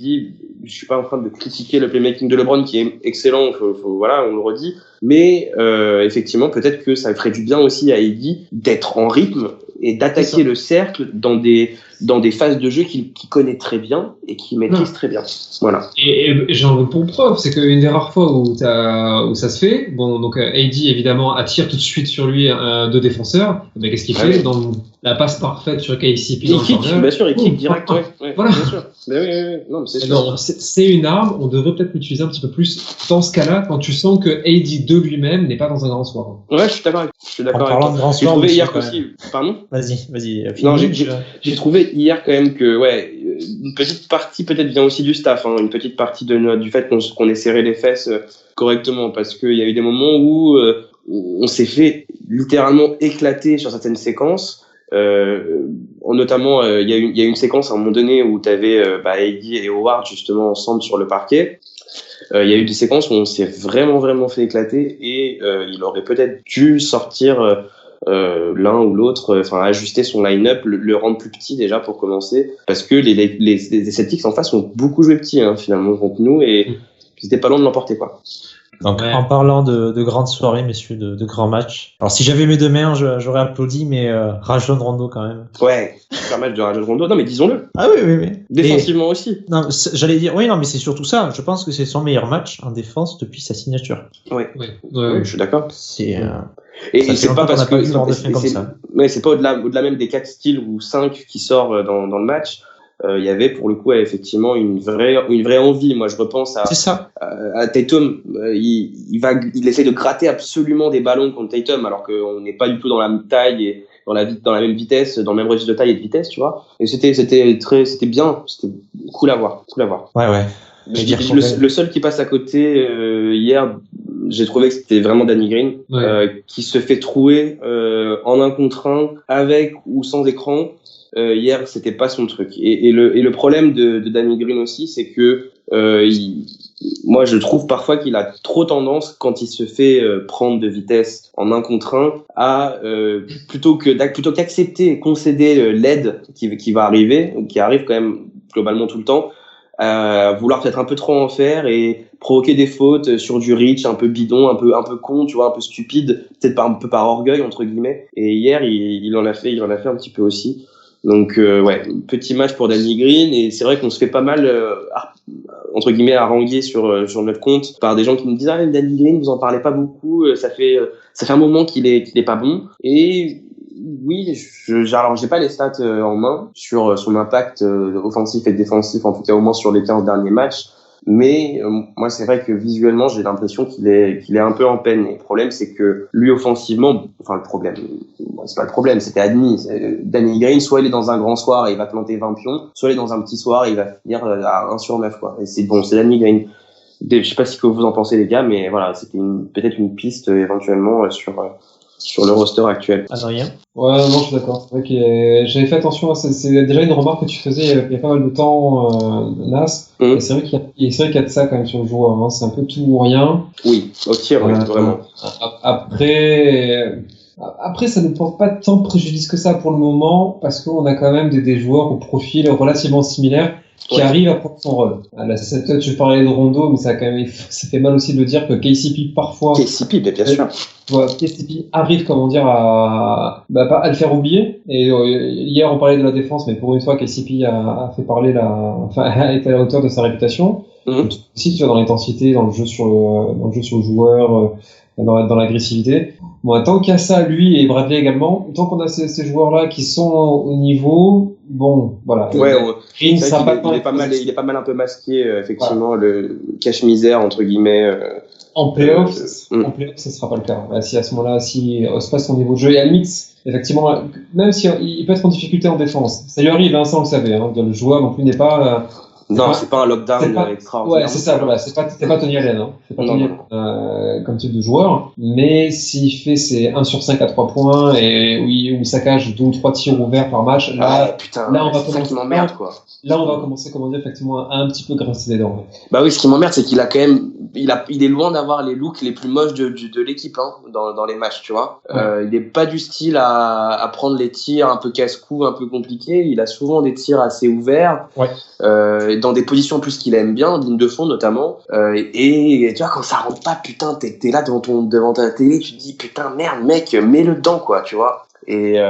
Je suis pas en train de critiquer le playmaking de LeBron qui est excellent, voilà, on le redit. Mais effectivement, peut-être que ça ferait du bien aussi à AD d'être en rythme et d'attaquer le cercle dans des dans des phases de jeu qu'il connaît très bien et qu'il maîtrise très bien. Voilà. Et j'en veux pour preuve, c'est qu'une des rares fois où ça se fait, bon, donc AD évidemment attire tout de suite sur lui deux défenseurs, mais qu'est-ce qu'il fait dans la passe parfaite sur KCP? Il kick, bien sûr, il kick direct, voilà. Bien sûr. Oui. Non, c'est sûr. Alors, c'est une arme, on devrait peut-être l'utiliser un petit peu plus dans ce cas-là, quand tu sens que AD de lui-même n'est pas dans un grand soir. Ouais, je suis d'accord En parlant de grand soir, j'ai trouvé hier aussi, pardon? Vas-y. Non, j'ai trouvé hier quand même que, une petite partie peut-être vient aussi du staff, hein, une petite partie du fait qu'on ait serré les fesses correctement, parce qu'il y a eu des moments où on s'est fait littéralement éclater sur certaines séquences. Notamment, il y a une séquence à un moment donné où tu avais AD et Howard justement ensemble sur le parquet. Il y a eu des séquences où on s'est vraiment fait éclater et il aurait peut-être dû sortir l'un ou l'autre, ajuster son line-up, le rendre plus petit déjà pour commencer, parce que les Celtics en face ont beaucoup joué petit finalement contre nous et c'était pas loin de l'emporter quoi. Donc, en parlant de grandes soirées, messieurs, de grands matchs. Alors, si j'avais mes deux mains, j'aurais applaudi, mais Rajon Rondo quand même. Ouais, super match de Rajon Rondo. Non, mais disons-le. Ah oui. Défensivement aussi. Non, j'allais dire, oui, non, mais c'est surtout ça. Je pense que c'est son meilleur match en défense depuis sa signature. Oui, je suis d'accord. C'est et c'est pas parce que c'est pas au-delà même des 4 styles ou 5 qui sort dans le match. Il y avait pour le coup effectivement une vraie envie. Moi je repense à Tatum, il essaie de gratter absolument des ballons contre Tatum alors qu'on n'est pas du tout dans la même taille et dans la même vitesse, dans le même registre de taille et de vitesse, tu vois. Et c'était bien, c'était cool à voir. Ouais. Le seul qui passe à côté hier, j'ai trouvé que c'était vraiment Danny Green, qui se fait trouer en 1 contre 1 avec ou sans écran. Hier, c'était pas son truc. Et le problème de Danny Green aussi, c'est que moi, je trouve parfois qu'il a trop tendance, quand il se fait prendre de vitesse en 1 contre 1, à plutôt qu'accepter et concéder l'aide qui va arriver, qui arrive quand même globalement tout le temps, vouloir peut-être un peu trop en faire et provoquer des fautes sur du reach un peu bidon, un peu con, tu vois, un peu stupide, peut-être un peu par orgueil entre guillemets. Et hier, il en a fait un petit peu aussi. Donc petit match pour Danny Green et c'est vrai qu'on se fait pas mal entre guillemets haranguer sur notre compte par des gens qui nous disent Danny Green, vous en parlez pas beaucoup, ça fait un moment qu'il est pas bon. Et oui, alors j'ai pas les stats en main sur son impact offensif et défensif, en tout cas au moins sur les 15 derniers matchs. Mais moi c'est vrai que visuellement j'ai l'impression qu'il est un peu en peine. Et le problème c'est que lui offensivement, c'est pas le problème, c'était admis. Danny Green, soit il est dans un grand soir et il va planter 20 pions, soit il est dans un petit soir et il va finir à 1 sur 9 quoi. Et c'est Danny Green. Je sais pas ce que vous en pensez les gars, mais voilà, c'était peut-être une piste éventuellement sur le roster actuel. Adrien? Ouais, non, je suis d'accord. C'est vrai que j'avais fait attention à c'est déjà une remarque que tu faisais il y a pas mal de temps, Nas. Et c'est vrai qu'il y a de ça quand même sur le joueur, hein. C'est un peu tout ou rien. Oui, au tir, vraiment. Après, ça ne porte pas tant préjudice que ça pour le moment, parce qu'on a quand même des joueurs au profil relativement similaires qui arrivent à prendre son rôle. Là, tu parlais de Rondo, mais ça fait mal aussi de le dire que KCP parfois. KCP, bien sûr. KCP arrive, à le faire oublier. Et hier, on parlait de la défense, mais pour une fois, KCP a fait parler a été à la hauteur de sa réputation. Si tu vois, dans l'intensité, dans le jeu sur le joueur, dans l'agressivité. Bon, tant qu'il y a ça, lui et Bradley également, tant qu'on a ces joueurs-là qui sont au niveau, bon, voilà. Ouais, il est pas mal un peu masqué, effectivement, le cache-misère, entre guillemets. En playoff, ça sera pas le cas. Si à ce moment-là, si se passe son niveau de jeu, et à la limite, effectivement, même si il peut être en difficulté en défense, ça lui arrive, ça on le savait, le joueur non plus n'est pas, c'est pas un lockdown extraordinaire. Ouais, c'est ça, voilà. C'est pas Tony Allen, hein. C'est pas Tony Allen, comme type de joueur. Mais s'il fait ses 1 sur 5 à 3 points et où il saccage 2 ou 3 tirs ouverts par match, là, on va commencer. Là, on va commencer, effectivement, à un petit peu grincer les dents. Bah oui, ce qui m'emmerde, c'est qu'il a quand même, il est loin d'avoir les looks les plus moches de l'équipe, hein, dans les matchs, tu vois. Il est pas du style à prendre les tirs un peu casse-cou, un peu compliqués. Il a souvent des tirs assez ouverts. Ouais. Dans des positions plus qu'il aime bien, ligne de fond notamment, et tu vois quand ça rentre pas, putain t'es là devant ta télé, tu te dis putain merde mec, mets-le dedans quoi, tu vois. Et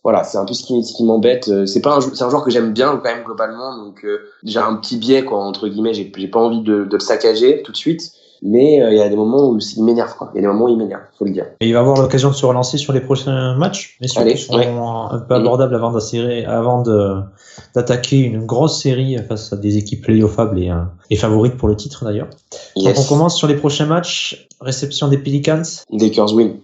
Voilà, c'est un peu ce qui m'embête. C'est un joueur que j'aime bien quand même globalement, donc j'ai un petit biais quoi entre guillemets. J'ai pas envie de le saccager tout de suite. Mais il y a des moments où il m'énerve, quoi. Il y a des moments où il m'énerve, faut le dire. Et il va avoir l'occasion de se relancer sur les prochains matchs, mais surtout un peu abordables avant d'attaquer une grosse série face à des équipes playoffables et favorites pour le titre d'ailleurs. Yes. Donc on commence sur les prochains matchs. Réception des Pelicans. Lakers win.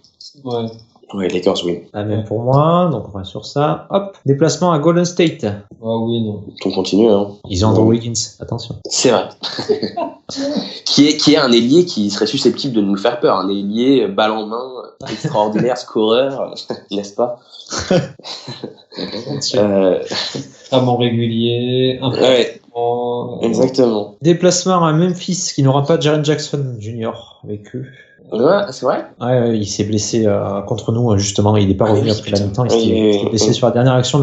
Ouais, Lakers win. La même pour moi, donc on va sur ça. Hop, déplacement à Golden State. Ah oui, non. On continue, hein. Ils ont Andrew Wiggins, attention. C'est vrai. qui est un ailier qui serait susceptible de nous faire peur. Un ailier balle en main, extraordinaire, scoreur, n'est-ce pas? Extrêmement régulier, important. Ouais, exactement. Déplacement à Memphis qui n'aura pas Jaren Jackson Jr. avec eux. Ouais, c'est vrai. Ouais, il s'est blessé contre nous justement. Il n'est pas revenu après la mi-temps. Il s'est blessé sur la dernière action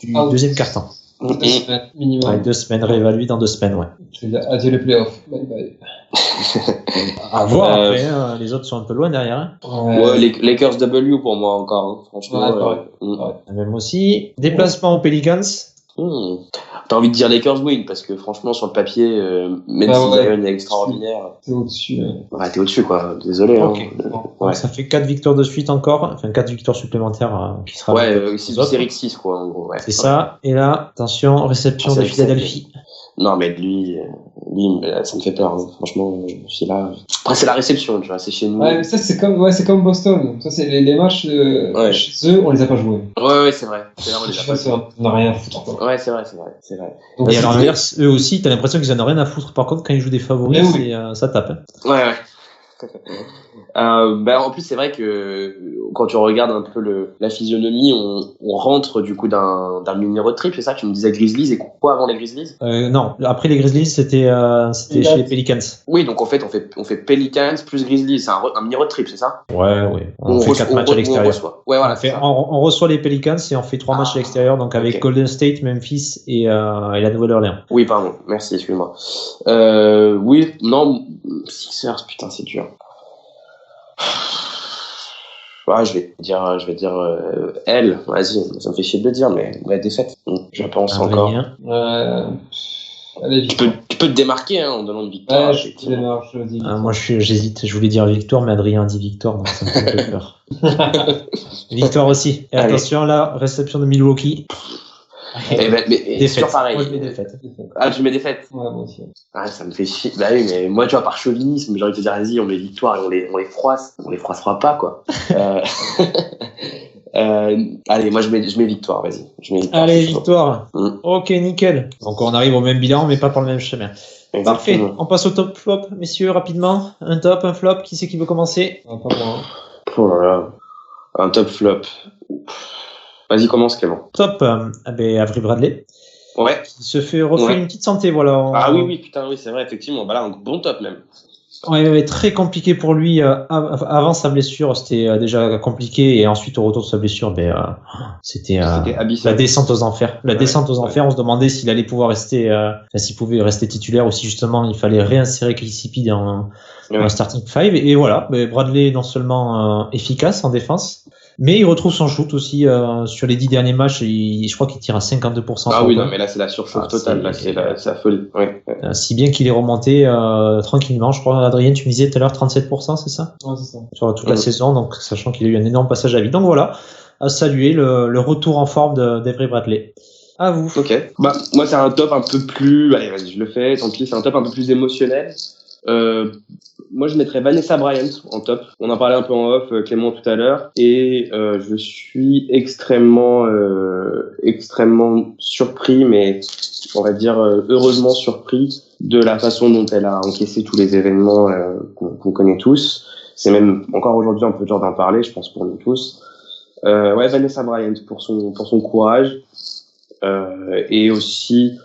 du deuxième quart-temps. 2 semaines minimum. Ouais, 2 semaines, réévalué dans 2 semaines, ouais. Je veux dire, adieu les playoffs. Bye bye. À voir après, les autres sont un peu loin derrière. Ouais, les Lakers W pour moi encore, hein, franchement. Ouais. Même aussi. Déplacement aux Pelicans. T'as envie de dire Lakers win parce que franchement sur le papier, même si Zion est extraordinaire. T'es au-dessus. Ouais, t'es au-dessus quoi. Désolé. Okay. Hein. Ouais. Ça fait 4 victoires de suite encore, enfin 4 victoires supplémentaires qui sera. Ouais, c'est une série 6 quoi en gros. Ouais. C'est ça. Et là, attention, réception de Philadelphie. Non mais lui, ça me fait peur. Hein. Franchement, je suis là. Après c'est la réception, tu vois, c'est chez nous. Ouais, mais ça c'est comme Boston. Ça c'est les matchs chez eux, on les a pas joués. Ouais, c'est vrai. C'est vrai, on les a pas joués. On n'a rien à foutre. Quoi. Ouais, c'est vrai. Donc, et à l'inverse, eux aussi, t'as l'impression qu'ils en ont rien à foutre. Par contre, quand ils jouent des favoris, ça tape. Hein. Ouais. En plus c'est vrai que quand tu regardes un peu la physionomie, on rentre du coup d'un mini road trip, c'est ça? Tu me disais Grizzlies, et quoi avant les Grizzlies? Non, après les Grizzlies c'était chez les Pelicans. Oui, donc en fait on fait Pelicans plus Grizzlies, c'est un mini road trip, c'est ça? Ouais. On fait 4 matchs à l'extérieur. Ouais, voilà. On reçoit les Pelicans et on fait 3 matchs à l'extérieur, donc avec Golden State, Memphis et la Nouvelle-Orléans. Oui, pardon, merci, excuse-moi. Oui, non, Sixers, putain, c'est dur. Ouais, je vais dire elle, vas-y, ça me fait chier de le dire, mais la défaite, je pense encore. Allez, tu peux te démarquer en donnant une victoire. Ouais, je démarre, je dis. Moi j'hésite, je voulais dire victoire, mais Adrien dit victoire, donc ça me fait un peu peur. Victoire aussi. Et attention là, réception de Milwaukee. Mais c'est toujours pareil. Moi, je mets défaite. Ah, tu mets défaite? Ouais, moi aussi. Ah, ça me fait chier. Bah oui, mais moi, tu vois, par chauvinisme, j'ai envie de te dire, vas-y, on met victoire et on les froisse. On les froissera pas, quoi. Allez, moi, je mets victoire, vas-y. Allez, victoire. Ok, nickel. Donc, on arrive au même bilan, mais pas par le même chemin. Exactement. Parfait. On passe au top flop, messieurs, rapidement. Un top, un flop. Qui c'est qui veut commencer? Pas moi. Oh là là. Un top flop. Vas-y, commence, Clément. Top, Avery Bradley. Ouais. Qui se fait refaire une petite santé, voilà. Ah oui, putain, oui, c'est vrai, effectivement. Bah là, un bon top même. Ouais, très compliqué pour lui. Avant sa blessure, c'était déjà compliqué, et ensuite au retour de sa blessure, c'était la descente aux enfers. Descente aux enfers. On se demandait s'il allait pouvoir rester, s'il pouvait rester titulaire, ou si justement il fallait réinsérer KCP dans un starting five. Et voilà, Bradley est non seulement efficace en défense, mais il retrouve son shoot aussi sur les 10 derniers matchs. Je crois qu'il tire à 52%. Ah oui, non, mais là c'est la surchauffe totale. Là, c'est la folie. Ouais. Si bien qu'il est remonté tranquillement. Je crois, Adrien, tu me disais tout à l'heure 37%, c'est ça? Ouais, c'est ça. Sur toute la saison, donc sachant qu'il a eu un énorme passage à vide. Donc voilà, à saluer le retour en forme d'Avery Bradley. À vous. Ok. Moi c'est un top un peu plus. Allez, vas-y, je le fais. Tant pis, c'est un top un peu plus émotionnel. Moi, je mettrais Vanessa Bryant en top. On en parlait un peu en off, Clément, tout à l'heure. Et je suis extrêmement surpris, mais on va dire heureusement surpris de la façon dont elle a encaissé tous les événements qu'on connaît tous. C'est même encore aujourd'hui un peu dur d'en parler, je pense, pour nous tous. Vanessa Bryant pour son courage et aussi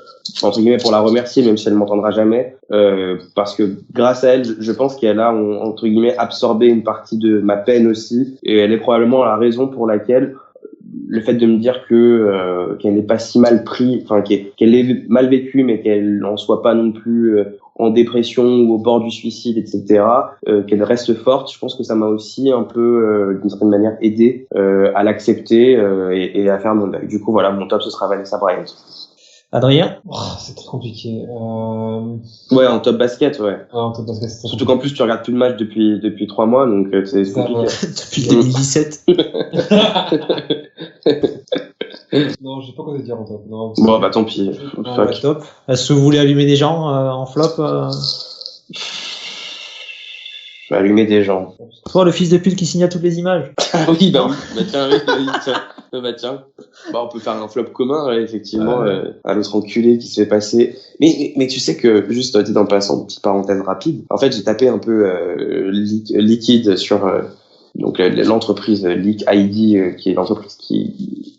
entre guillemets pour la remercier, même si elle m'entendra jamais, parce que grâce à elle, je pense qu'elle a entre guillemets absorbé une partie de ma peine aussi, et elle est probablement la raison pour laquelle le fait de me dire que qu'elle n'est pas si mal pris, enfin qu'elle est mal vécue, mais qu'elle en soit pas non plus en dépression ou au bord du suicide, etc., qu'elle reste forte, je pense que ça m'a aussi un peu, d'une certaine manière, aidé à l'accepter et à faire mon deuil. Du coup, voilà, mon top, ce sera Vanessa Bryant. Adrien? C'est très compliqué. Ouais, en top basket, ouais. En top basket, c'est Surtout qu'en plus, tu regardes plus de matchs depuis 3 mois, donc c'est compliqué. Depuis 2017. Non, j'ai pas quoi te dire en top. Non, Bon, bah tant pis. Top. Est-ce que vous voulez allumer des gens en flop Je vais allumer des gens. Toi, le fils de pute qui signa toutes les images. Ah oui, bah tiens, tiens. Bah, on peut faire un flop commun, effectivement, à l'autre enculé qui se fait passer. Mais tu sais que, juste en passant, petite parenthèse rapide, en fait, j'ai tapé un peu Liquid sur donc l'entreprise Leak ID, qui est l'entreprise qui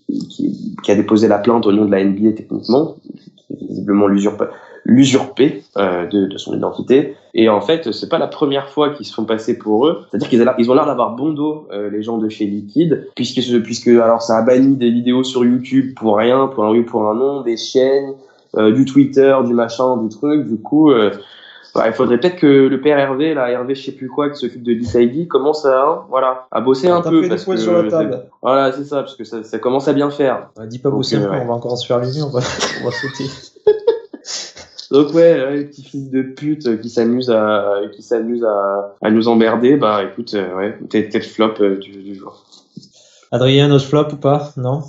a déposé la plainte au nom de la NBA techniquement, qui est visiblement l'usurpé de son identité. Et en fait, c'est pas la première fois qu'ils se font passer pour eux. C'est-à-dire qu'ils ont l'air d'avoir bon dos, les gens de chez Liquid, puisque alors ça a banni des vidéos sur YouTube pour rien, pour un oui, pour un non, des chaînes, du Twitter, du machin, du truc. Du coup, il faudrait peut-être que le père Hervé, Hervé je sais plus quoi, qui s'occupe de l'ITID, commence à bosser un peu. Parce que sur la table. Voilà, c'est ça, parce que ça commence à bien faire. Dis pas bosser un peu, on va encore se faire l'union, on va sauter. Donc ouais, petit fils de pute qui s'amuse à nous emmerder, bah écoute, t'es le flop du jour. Adrien, notre flop ou pas? Non?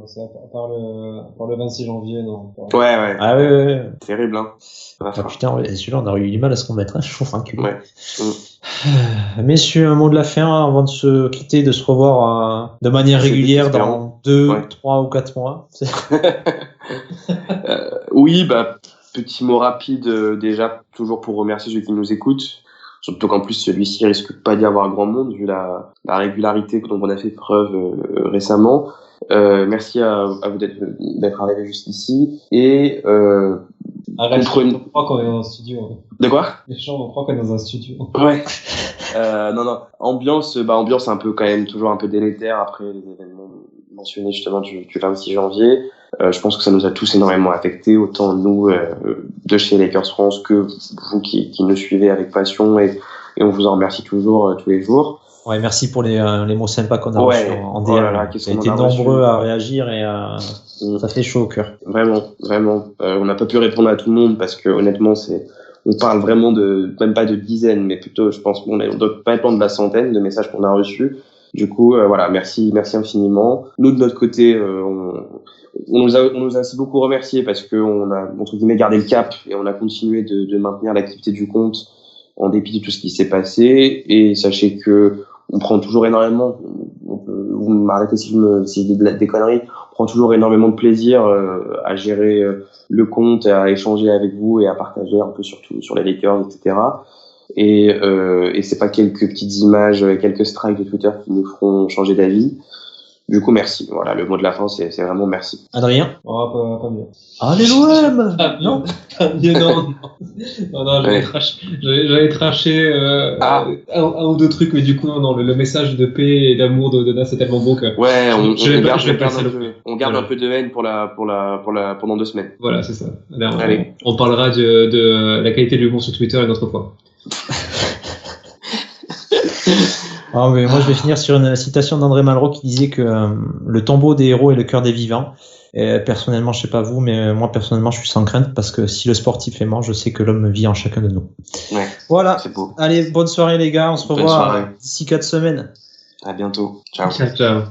C'est à part le 26 janvier, non. Ouais. Ah ouais. Terrible, hein. Putain, celui-là, on aurait eu du mal à se remettre, hein. Je trouve un cul. Ouais. Messieurs, un mot de la fin avant de se quitter, de se revoir de manière régulière dans 2, 3 ou 4 mois. Oui, bah, petit mot rapide, déjà, toujours pour remercier ceux qui nous écoutent. Surtout qu'en plus, celui-ci risque pas d'y avoir grand monde, vu la régularité dont on a fait preuve récemment. Merci à vous d'être arrivé juste ici. Et arrête, on croit qu'on est dans un studio. De quoi? Les gens on croit qu'on est dans un studio. Ouais. Non. Ambiance un peu quand même toujours un peu délétère après les événements mentionnés justement du 26 janvier. Je pense que ça nous a tous énormément affectés, autant nous de chez Lakers France que vous qui nous suivez avec passion et on vous en remercie toujours tous les jours. Ouais, merci pour les mots sympas qu'on a reçus en DM. On a été nombreux à réagir et ça fait chaud au cœur. Vraiment. On n'a pas pu répondre à tout le monde parce que honnêtement, on parle vraiment même pas de dizaines, mais plutôt, je pense qu'on doit pas être loin de la centaine de messages qu'on a reçus. Du coup, voilà, merci infiniment. Nous, de notre côté, on nous a aussi beaucoup remerciés parce que on a, entre guillemets, gardé le cap et on a continué de maintenir l'activité du compte en dépit de tout ce qui s'est passé. Et sachez que on prend toujours énormément, vous m'arrêtez si je dis des conneries, on prend toujours énormément de plaisir à gérer le compte, à échanger avec vous et à partager un peu surtout sur les Lakers, etc. Et c'est pas quelques petites images, quelques strikes de Twitter qui nous feront changer d'avis. Du coup, merci. Voilà, le mot de la fin, c'est vraiment merci. Adrien? Oh, pas mieux. Allez, l'OM! Non? Pas mieux, non. Non, j'avais traché un ou deux trucs, mais du coup, non, le message de paix et d'amour de Nas c'est tellement beau que. Ouais, on garde un peu de haine pendant 2 semaines. Voilà, c'est ça. Allez. On parlera de la qualité de l'humour sur Twitter une autre fois. Ah, mais moi je vais finir sur une citation d'André Malraux qui disait que le tombeau des héros est le cœur des vivants. Et personnellement, je sais pas vous, mais moi personnellement, je suis sans crainte parce que si le sportif est mort, je sais que l'homme vit en chacun de nous. Ouais. Voilà. C'est beau. Allez, bonne soirée les gars, on se revoit d'ici 4 semaines. À bientôt. Ciao. Ciao.